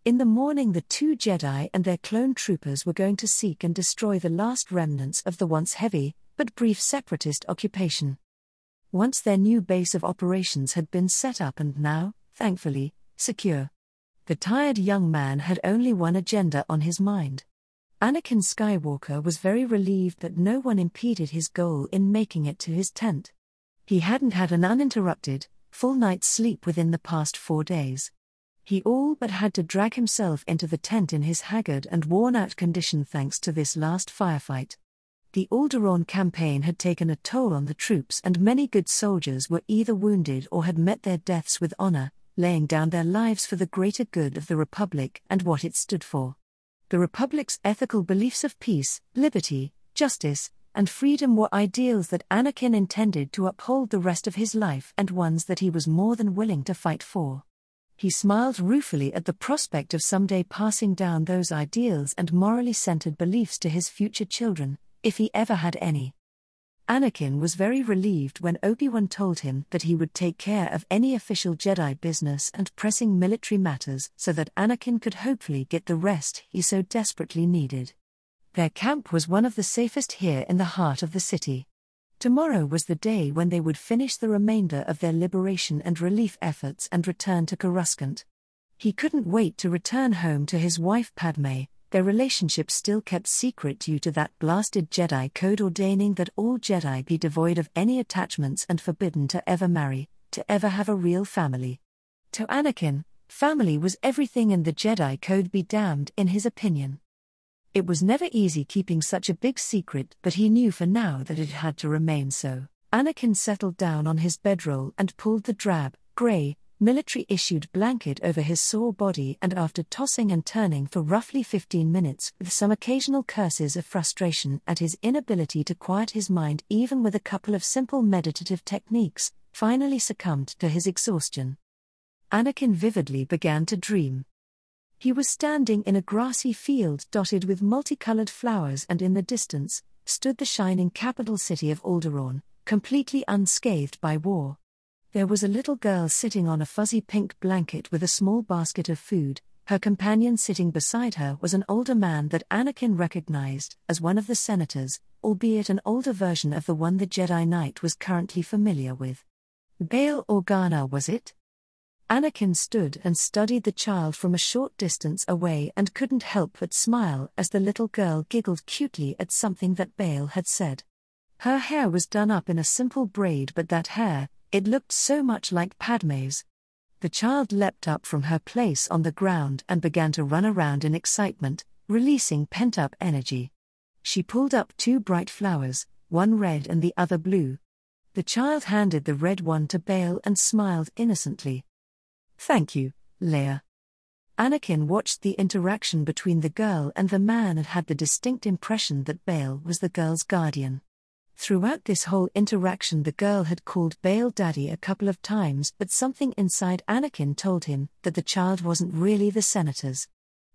In the morning the two Jedi and their clone troopers were going to seek and destroy the last remnants of the once heavy, but brief separatist occupation. Once their new base of operations had been set up and now, thankfully, secure. The tired young man had only one agenda on his mind. Anakin Skywalker was very relieved that no one impeded his goal in making it to his tent. He hadn't had an uninterrupted, full night's sleep within the past 4 days. He all but had to drag himself into the tent in his haggard and worn-out condition thanks to this last firefight. The Alderaan campaign had taken a toll on the troops, and many good soldiers were either wounded or had met their deaths with honor, laying down their lives for the greater good of the Republic and what it stood for. The Republic's ethical beliefs of peace, liberty, justice, and freedom were ideals that Anakin intended to uphold the rest of his life and ones that he was more than willing to fight for. He smiled ruefully at the prospect of someday passing down those ideals and morally centered beliefs to his future children, if he ever had any. Anakin was very relieved when Obi-Wan told him that he would take care of any official Jedi business and pressing military matters so that Anakin could hopefully get the rest he so desperately needed. Their camp was one of the safest here in the heart of the city. Tomorrow was the day when they would finish the remainder of their liberation and relief efforts and return to Coruscant. He couldn't wait to return home to his wife Padme, their relationship still kept secret due to that blasted Jedi code ordaining that all Jedi be devoid of any attachments and forbidden to ever marry, to ever have a real family. To Anakin, family was everything and the Jedi code be damned in his opinion. It was never easy keeping such a big secret, but he knew for now that it had to remain so. Anakin settled down on his bedroll and pulled the drab, grey, military-issued blanket over his sore body, and after tossing and turning for roughly 15 minutes with some occasional curses of frustration at his inability to quiet his mind even with a couple of simple meditative techniques, finally succumbed to his exhaustion. Anakin vividly began to dream. He was standing in a grassy field dotted with multicolored flowers, and in the distance stood the shining capital city of Alderaan, completely unscathed by war. There was a little girl sitting on a fuzzy pink blanket with a small basket of food. Her companion sitting beside her was an older man that Anakin recognized as one of the senators, albeit an older version of the one the Jedi Knight was currently familiar with. Bail Organa, was it? Anakin stood and studied the child from a short distance away and couldn't help but smile as the little girl giggled cutely at something that Bail had said. Her hair was done up in a simple braid, but that hair, it looked so much like Padme's. The child leapt up from her place on the ground and began to run around in excitement, releasing pent-up energy. She pulled up 2 bright flowers, one red and the other blue. The child handed the red one to Bail and smiled innocently. "Thank you, Leia." Anakin watched the interaction between the girl and the man and had the distinct impression that Bail was the girl's guardian. Throughout this whole interaction the girl had called Bail Daddy a couple of times, but something inside Anakin told him that the child wasn't really the senator's.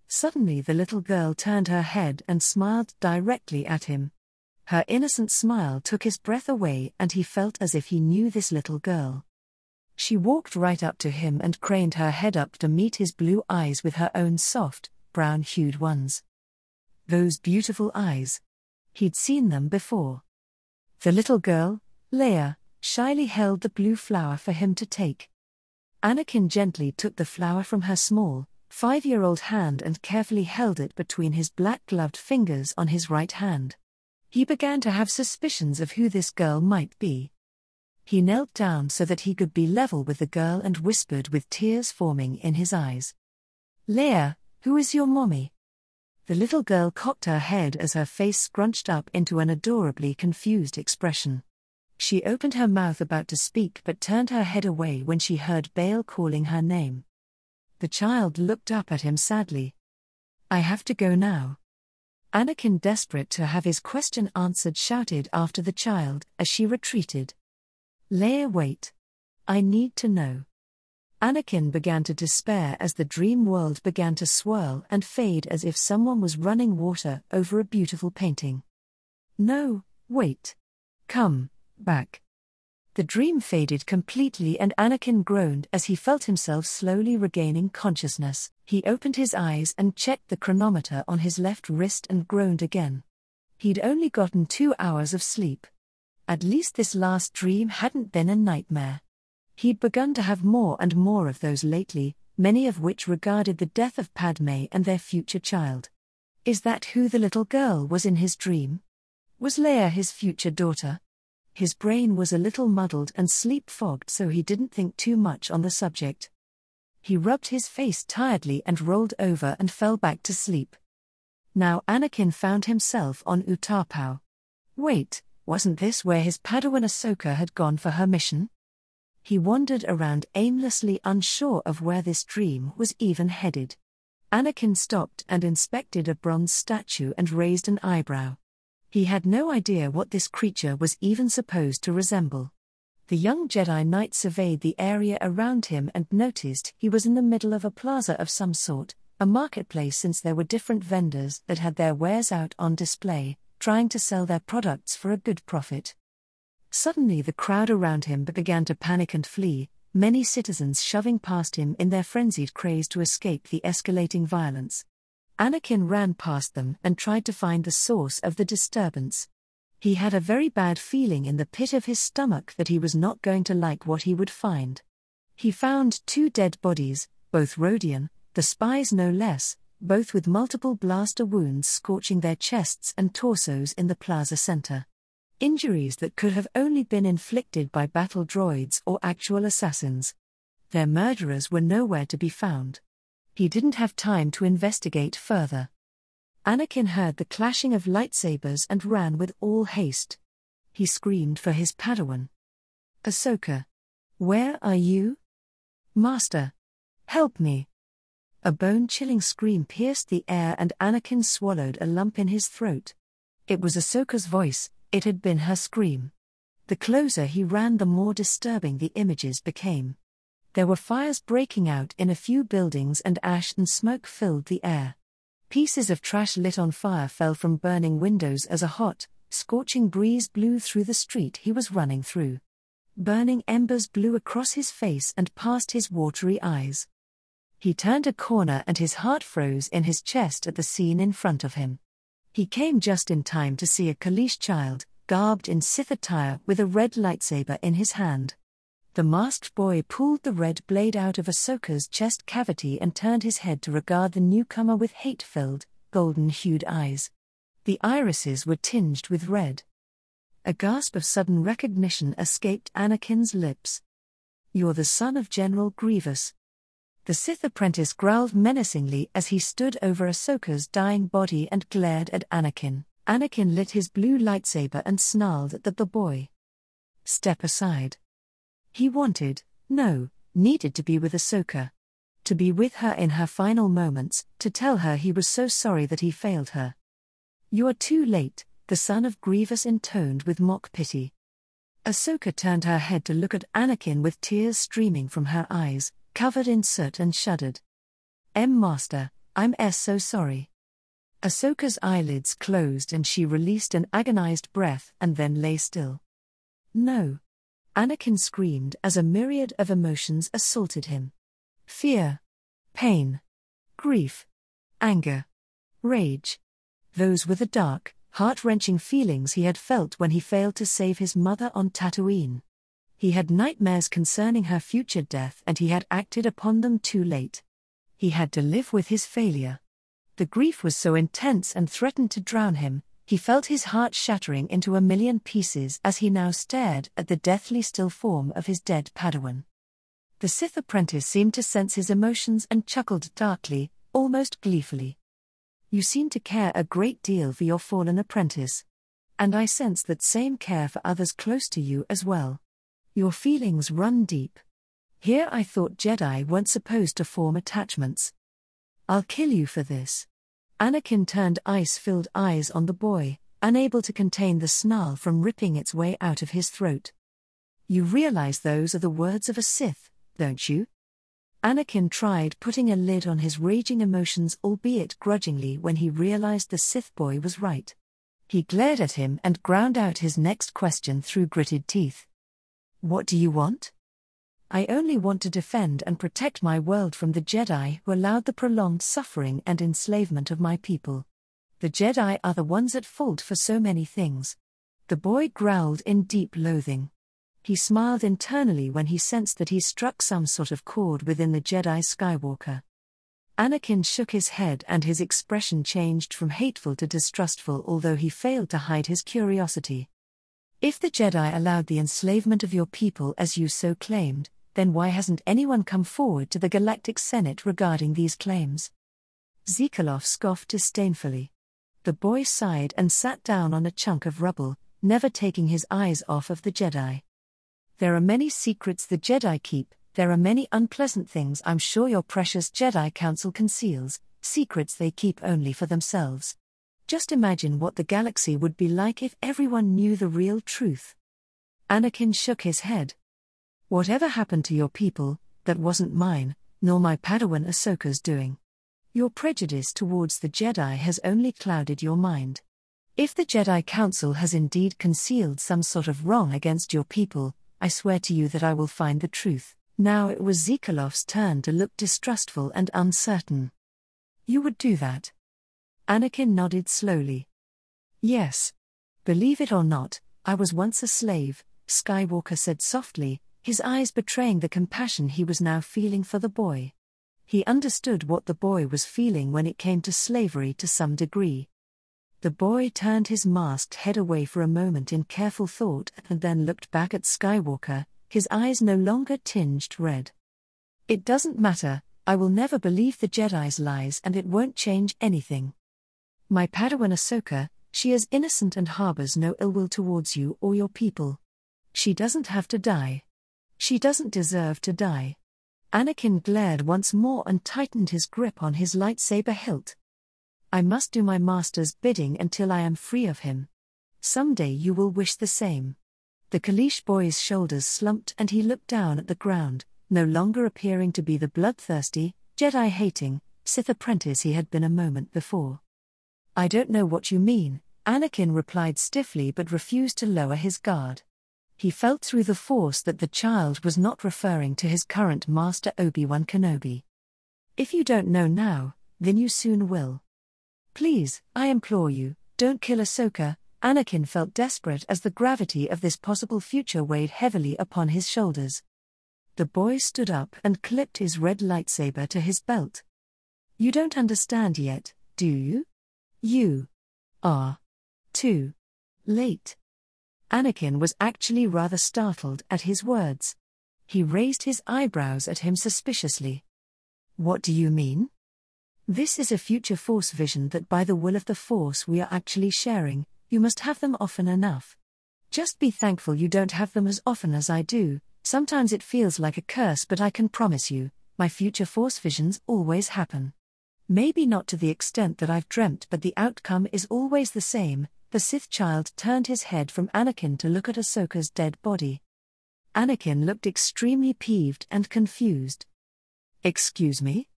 Suddenly the little girl turned her head and smiled directly at him. Her innocent smile took his breath away and he felt as if he knew this little girl. She walked right up to him and craned her head up to meet his blue eyes with her own soft, brown-hued ones. Those beautiful eyes. He'd seen them before. The little girl, Leia, shyly held the blue flower for him to take. Anakin gently took the flower from her small, 5-year-old hand and carefully held it between his black-gloved fingers on his right hand. He began to have suspicions of who this girl might be. He knelt down so that he could be level with the girl and whispered with tears forming in his eyes. "Leia, who is your mommy?" The little girl cocked her head as her face scrunched up into an adorably confused expression. She opened her mouth about to speak but turned her head away when she heard Bail calling her name. The child looked up at him sadly. "I have to go now." Anakin, desperate to have his question answered, shouted after the child as she retreated. "Leia, wait. I need to know." Anakin began to despair as the dream world began to swirl and fade as if someone was running water over a beautiful painting. "No, wait. Come back." The dream faded completely and Anakin groaned as he felt himself slowly regaining consciousness. He opened his eyes and checked the chronometer on his left wrist and groaned again. He'd only gotten 2 hours of sleep. At least this last dream hadn't been a nightmare. He'd begun to have more and more of those lately, many of which regarded the death of Padme and their future child. Is that who the little girl was in his dream? Was Leia his future daughter? His brain was a little muddled and sleep-fogged, so he didn't think too much on the subject. He rubbed his face tiredly and rolled over and fell back to sleep. Now Anakin found himself on Utapau. Wait, wasn't this where his Padawan Ahsoka had gone for her mission? He wandered around aimlessly, unsure of where this dream was even headed. Anakin stopped and inspected a bronze statue and raised an eyebrow. He had no idea what this creature was even supposed to resemble. The young Jedi Knight surveyed the area around him and noticed he was in the middle of a plaza of some sort, a marketplace, since there were different vendors that had their wares out on display, trying to sell their products for a good profit. Suddenly the crowd around him began to panic and flee, many citizens shoving past him in their frenzied craze to escape the escalating violence. Anakin ran past them and tried to find the source of the disturbance. He had a very bad feeling in the pit of his stomach that he was not going to like what he would find. He found 2 dead bodies, both Rodian, the spies no less, both with multiple blaster wounds scorching their chests and torsos in the plaza center. Injuries that could have only been inflicted by battle droids or actual assassins. Their murderers were nowhere to be found. He didn't have time to investigate further. Anakin heard the clashing of lightsabers and ran with all haste. He screamed for his Padawan. "Ahsoka! Where are you? Master! Help me!" A bone-chilling scream pierced the air and Anakin swallowed a lump in his throat. It was Ahsoka's voice, it had been her scream. The closer he ran, the more disturbing the images became. There were fires breaking out in a few buildings and ash and smoke filled the air. Pieces of trash lit on fire fell from burning windows as a hot, scorching breeze blew through the street he was running through. Burning embers blew across his face and past his watery eyes. He turned a corner and his heart froze in his chest at the scene in front of him. He came just in time to see a Kaleesh child, garbed in Sith attire with a red lightsaber in his hand. The masked boy pulled the red blade out of Ahsoka's chest cavity and turned his head to regard the newcomer with hate-filled, golden-hued eyes. The irises were tinged with red. A gasp of sudden recognition escaped Anakin's lips. "You're the son of General Grievous." The Sith apprentice growled menacingly as he stood over Ahsoka's dying body and glared at Anakin. Anakin lit his blue lightsaber and snarled at the boy. "Step aside." He needed to be with Ahsoka. To be with her in her final moments, to tell her he was so sorry that he failed her. "You are too late," the son of Grievous intoned with mock pity. Ahsoka turned her head to look at Anakin with tears streaming from her eyes, covered in soot, and shuddered. Master, I'm so sorry." Ahsoka's eyelids closed and she released an agonized breath and then lay still. "No." Anakin screamed as a myriad of emotions assaulted him. Fear, pain, grief, anger, rage. Those were the dark, heart-wrenching feelings he had felt when he failed to save his mother on Tatooine. He had nightmares concerning her future death and he had acted upon them too late. He had to live with his failure. The grief was so intense and threatened to drown him. He felt his heart shattering into a million pieces as he now stared at the deathly still form of his dead Padawan. The Sith apprentice seemed to sense his emotions and chuckled darkly, almost gleefully. "You seem to care a great deal for your fallen apprentice. And I sense that same care for others close to you as well. Your feelings run deep. Here I thought Jedi weren't supposed to form attachments. I'll kill you for this." Anakin turned ice-filled eyes on the boy, unable to contain the snarl from ripping its way out of his throat. "You realize those are the words of a Sith, don't you?" Anakin tried putting a lid on his raging emotions, albeit grudgingly, when he realized the Sith boy was right. He glared at him and ground out his next question through gritted teeth. "What do you want?" "I only want to defend and protect my world from the Jedi who allowed the prolonged suffering and enslavement of my people. The Jedi are the ones at fault for so many things." The boy growled in deep loathing. He smiled internally when he sensed that he struck some sort of chord within the Jedi Skywalker. Anakin shook his head and his expression changed from hateful to distrustful, although he failed to hide his curiosity. "If the Jedi allowed the enslavement of your people as you so claimed, then why hasn't anyone come forward to the Galactic Senate regarding these claims?" Zekalov scoffed disdainfully. The boy sighed and sat down on a chunk of rubble, never taking his eyes off of the Jedi. "There are many secrets the Jedi keep, there are many unpleasant things I'm sure your precious Jedi Council conceals, secrets they keep only for themselves. Just imagine what the galaxy would be like if everyone knew the real truth. Anakin shook his head. Whatever happened to your people, that wasn't mine, nor my Padawan Ahsoka's doing. Your prejudice towards the Jedi has only clouded your mind. If the Jedi Council has indeed concealed some sort of wrong against your people, I swear to you that I will find the truth. Now it was Zikalov's turn to look distrustful and uncertain. You would do that? Anakin nodded slowly. Yes. Believe it or not, I was once a slave, Skywalker said softly, his eyes betraying the compassion he was now feeling for the boy. He understood what the boy was feeling when it came to slavery to some degree. The boy turned his masked head away for a moment in careful thought and then looked back at Skywalker, his eyes no longer tinged red. It doesn't matter, I will never believe the Jedi's lies and it won't change anything. My Padawan Ahsoka, she is innocent and harbors no ill will towards you or your people. She doesn't have to die. She doesn't deserve to die. Anakin glared once more and tightened his grip on his lightsaber hilt. I must do my master's bidding until I am free of him. Someday you will wish the same. The Kaleesh boy's shoulders slumped and he looked down at the ground, no longer appearing to be the bloodthirsty, Jedi-hating, Sith apprentice he had been a moment before. I don't know what you mean, Anakin replied stiffly but refused to lower his guard. He felt through the Force that the child was not referring to his current master Obi-Wan Kenobi. If you don't know now, then you soon will. Please, I implore you, don't kill Ahsoka. Anakin felt desperate as the gravity of this possible future weighed heavily upon his shoulders. The boy stood up and clipped his red lightsaber to his belt. You don't understand yet, do you? You are too late. Anakin was actually rather startled at his words. He raised his eyebrows at him suspiciously. What do you mean? This is a future Force vision that by the will of the Force we are actually sharing. You must have them often enough. Just be thankful you don't have them as often as I do. Sometimes it feels like a curse, but I can promise you, my future Force visions always happen. Maybe not to the extent that I've dreamt, but the outcome is always the same. The Sith child turned his head from Anakin to look at Ahsoka's dead body. Anakin looked extremely peeved and confused. Excuse me?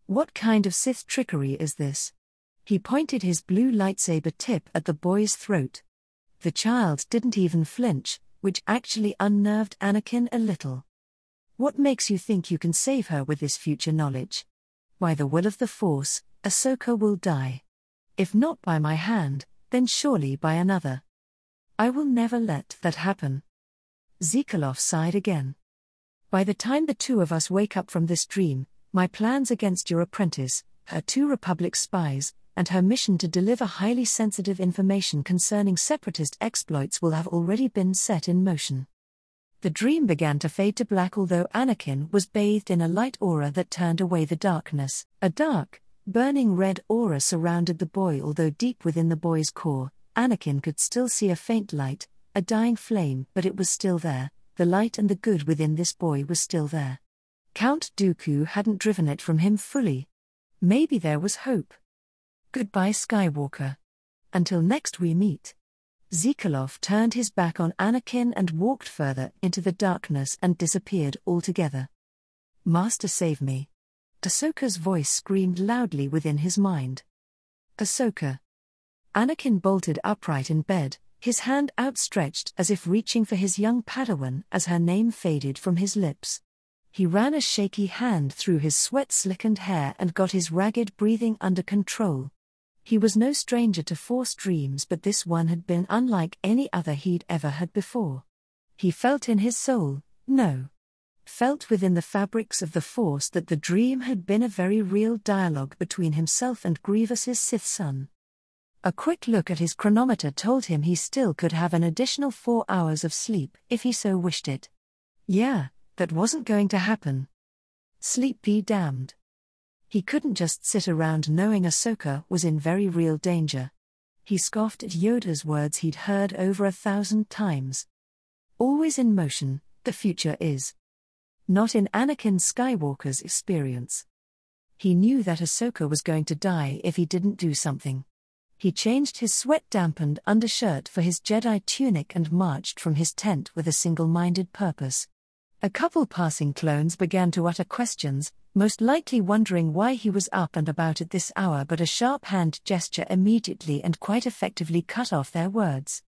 What kind of Sith trickery is this? He pointed his blue lightsaber tip at the boy's throat. The child didn't even flinch, which actually unnerved Anakin a little. What makes you think you can save her with this future knowledge? By the will of the Force, Ahsoka will die. If not by my hand, then surely by another. I will never let that happen. Zikalov sighed again. By the time the two of us wake up from this dream, my plans against your apprentice, her 2 Republic spies, and her mission to deliver highly sensitive information concerning separatist exploits will have already been set in motion. The dream began to fade to black, although Anakin was bathed in a light aura that turned away the darkness. A dark, burning red aura surrounded the boy, although deep within the boy's core, Anakin could still see a faint light, a dying flame, but it was still there. The light and the good within this boy was still there. Count Dooku hadn't driven it from him fully. Maybe there was hope. Goodbye, Skywalker. Until next we meet. Zikalov turned his back on Anakin and walked further into the darkness and disappeared altogether. Master, save me. Ahsoka's voice screamed loudly within his mind. Ahsoka. Anakin bolted upright in bed, his hand outstretched as if reaching for his young Padawan as her name faded from his lips. He ran a shaky hand through his sweat-slickened hair and got his ragged breathing under control. He was no stranger to Force dreams, but this one had been unlike any other he'd ever had before. He felt in his soul, felt within the fabrics of the Force that the dream had been a very real dialogue between himself and Grievous's Sith son. A quick look at his chronometer told him he still could have an additional 4 hours of sleep if he so wished it. Yeah, that wasn't going to happen. Sleep be damned. He couldn't just sit around knowing Ahsoka was in very real danger. He scoffed at Yoda's words he'd heard over 1,000 times. Always in motion, the future is. Not in Anakin Skywalker's experience. He knew that Ahsoka was going to die if he didn't do something. He changed his sweat-dampened undershirt for his Jedi tunic and marched from his tent with a single-minded purpose. A couple passing clones began to utter questions, most likely wondering why he was up and about at this hour, but a sharp hand gesture immediately and quite effectively cut off their words.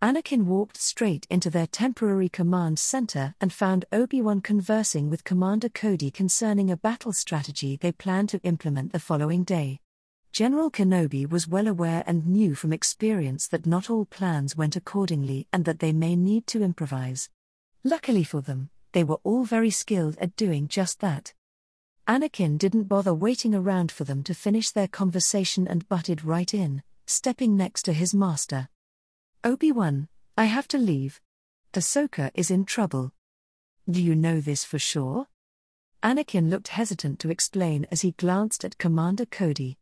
Anakin walked straight into their temporary command center and found Obi-Wan conversing with Commander Cody concerning a battle strategy they planned to implement the following day. General Kenobi was well aware and knew from experience that not all plans went accordingly and that they may need to improvise. Luckily for them, they were all very skilled at doing just that. Anakin didn't bother waiting around for them to finish their conversation and butted right in, stepping next to his master. "Obi-Wan, I have to leave. Ahsoka is in trouble." "Do you know this for sure?" Anakin looked hesitant to explain as he glanced at Commander Cody.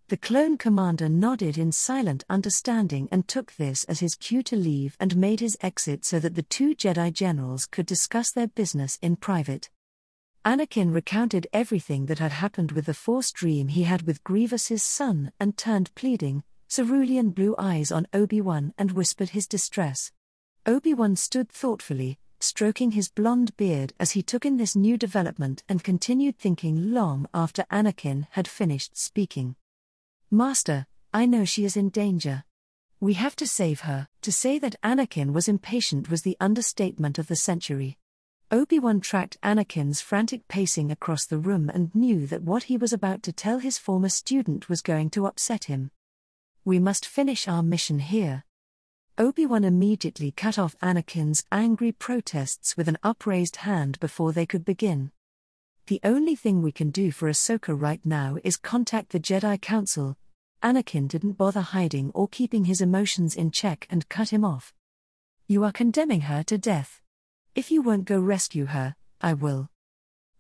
The clone commander nodded in silent understanding and took this as his cue to leave and made his exit so that the two Jedi generals could discuss their business in private. Anakin recounted everything that had happened with the Force dream he had with Grievous's son and turned pleading, cerulean blue eyes on Obi-Wan and whispered his distress. Obi-Wan stood thoughtfully, stroking his blonde beard as he took in this new development and continued thinking long after Anakin had finished speaking. "Master, I know she is in danger. We have to save her." To say that Anakin was impatient was the understatement of the century. Obi-Wan tracked Anakin's frantic pacing across the room and knew that what he was about to tell his former student was going to upset him. "We must finish our mission here." Obi-Wan immediately cut off Anakin's angry protests with an upraised hand before they could begin. "The only thing we can do for Ahsoka right now is contact the Jedi Council." Anakin didn't bother hiding or keeping his emotions in check and cut him off. "You are condemning her to death. If you won't go rescue her, I will."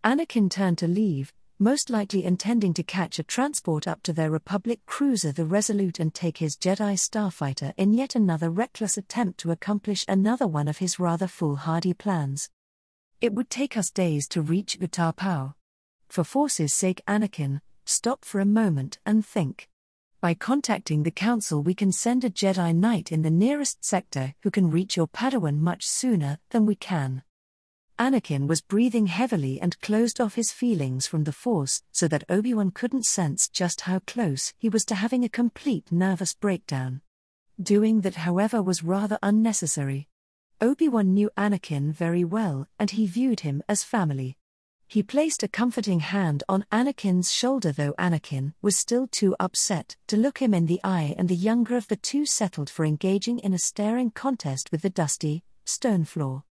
Anakin turned to leave, most likely intending to catch a transport up to their Republic cruiser the Resolute and take his Jedi starfighter in yet another reckless attempt to accomplish another one of his rather foolhardy plans. "It would take us days to reach Utapau. For Force's sake, Anakin, stop for a moment and think. By contacting the Council we can send a Jedi Knight in the nearest sector who can reach your Padawan much sooner than we can." Anakin was breathing heavily and closed off his feelings from the Force so that Obi-Wan couldn't sense just how close he was to having a complete nervous breakdown. Doing that, however, was rather unnecessary. Obi-Wan knew Anakin very well and he viewed him as family. He placed a comforting hand on Anakin's shoulder, though Anakin was still too upset to look him in the eye, and the younger of the two settled for engaging in a staring contest with the dusty, stone floor.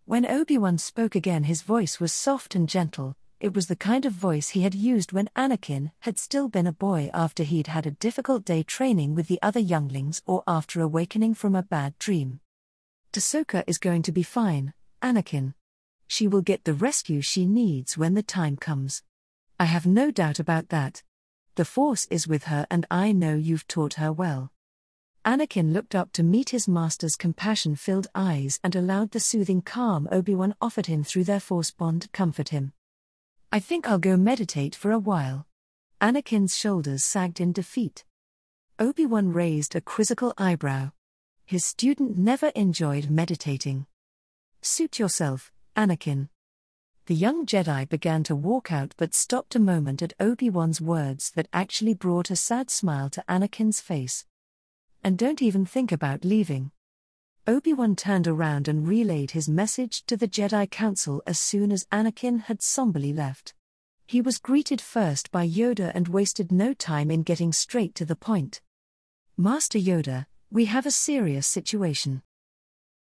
When Obi-Wan spoke again, his voice was soft and gentle. It was the kind of voice he had used when Anakin had still been a boy after he'd had a difficult day training with the other younglings or after awakening from a bad dream. "Ahsoka is going to be fine, Anakin. She will get the rescue she needs when the time comes. I have no doubt about that. The Force is with her and I know you've taught her well." Anakin looked up to meet his master's compassion-filled eyes and allowed the soothing calm Obi-Wan offered him through their Force bond comfort him. "I think I'll go meditate for a while." Anakin's shoulders sagged in defeat. Obi-Wan raised a quizzical eyebrow. His student never enjoyed meditating. "Suit yourself, Anakin." The young Jedi began to walk out but stopped a moment at Obi-Wan's words that actually brought a sad smile to Anakin's face. "And don't even think about leaving." Obi-Wan turned around and relayed his message to the Jedi Council as soon as Anakin had somberly left. He was greeted first by Yoda and wasted no time in getting straight to the point. "Master Yoda, we have a serious situation."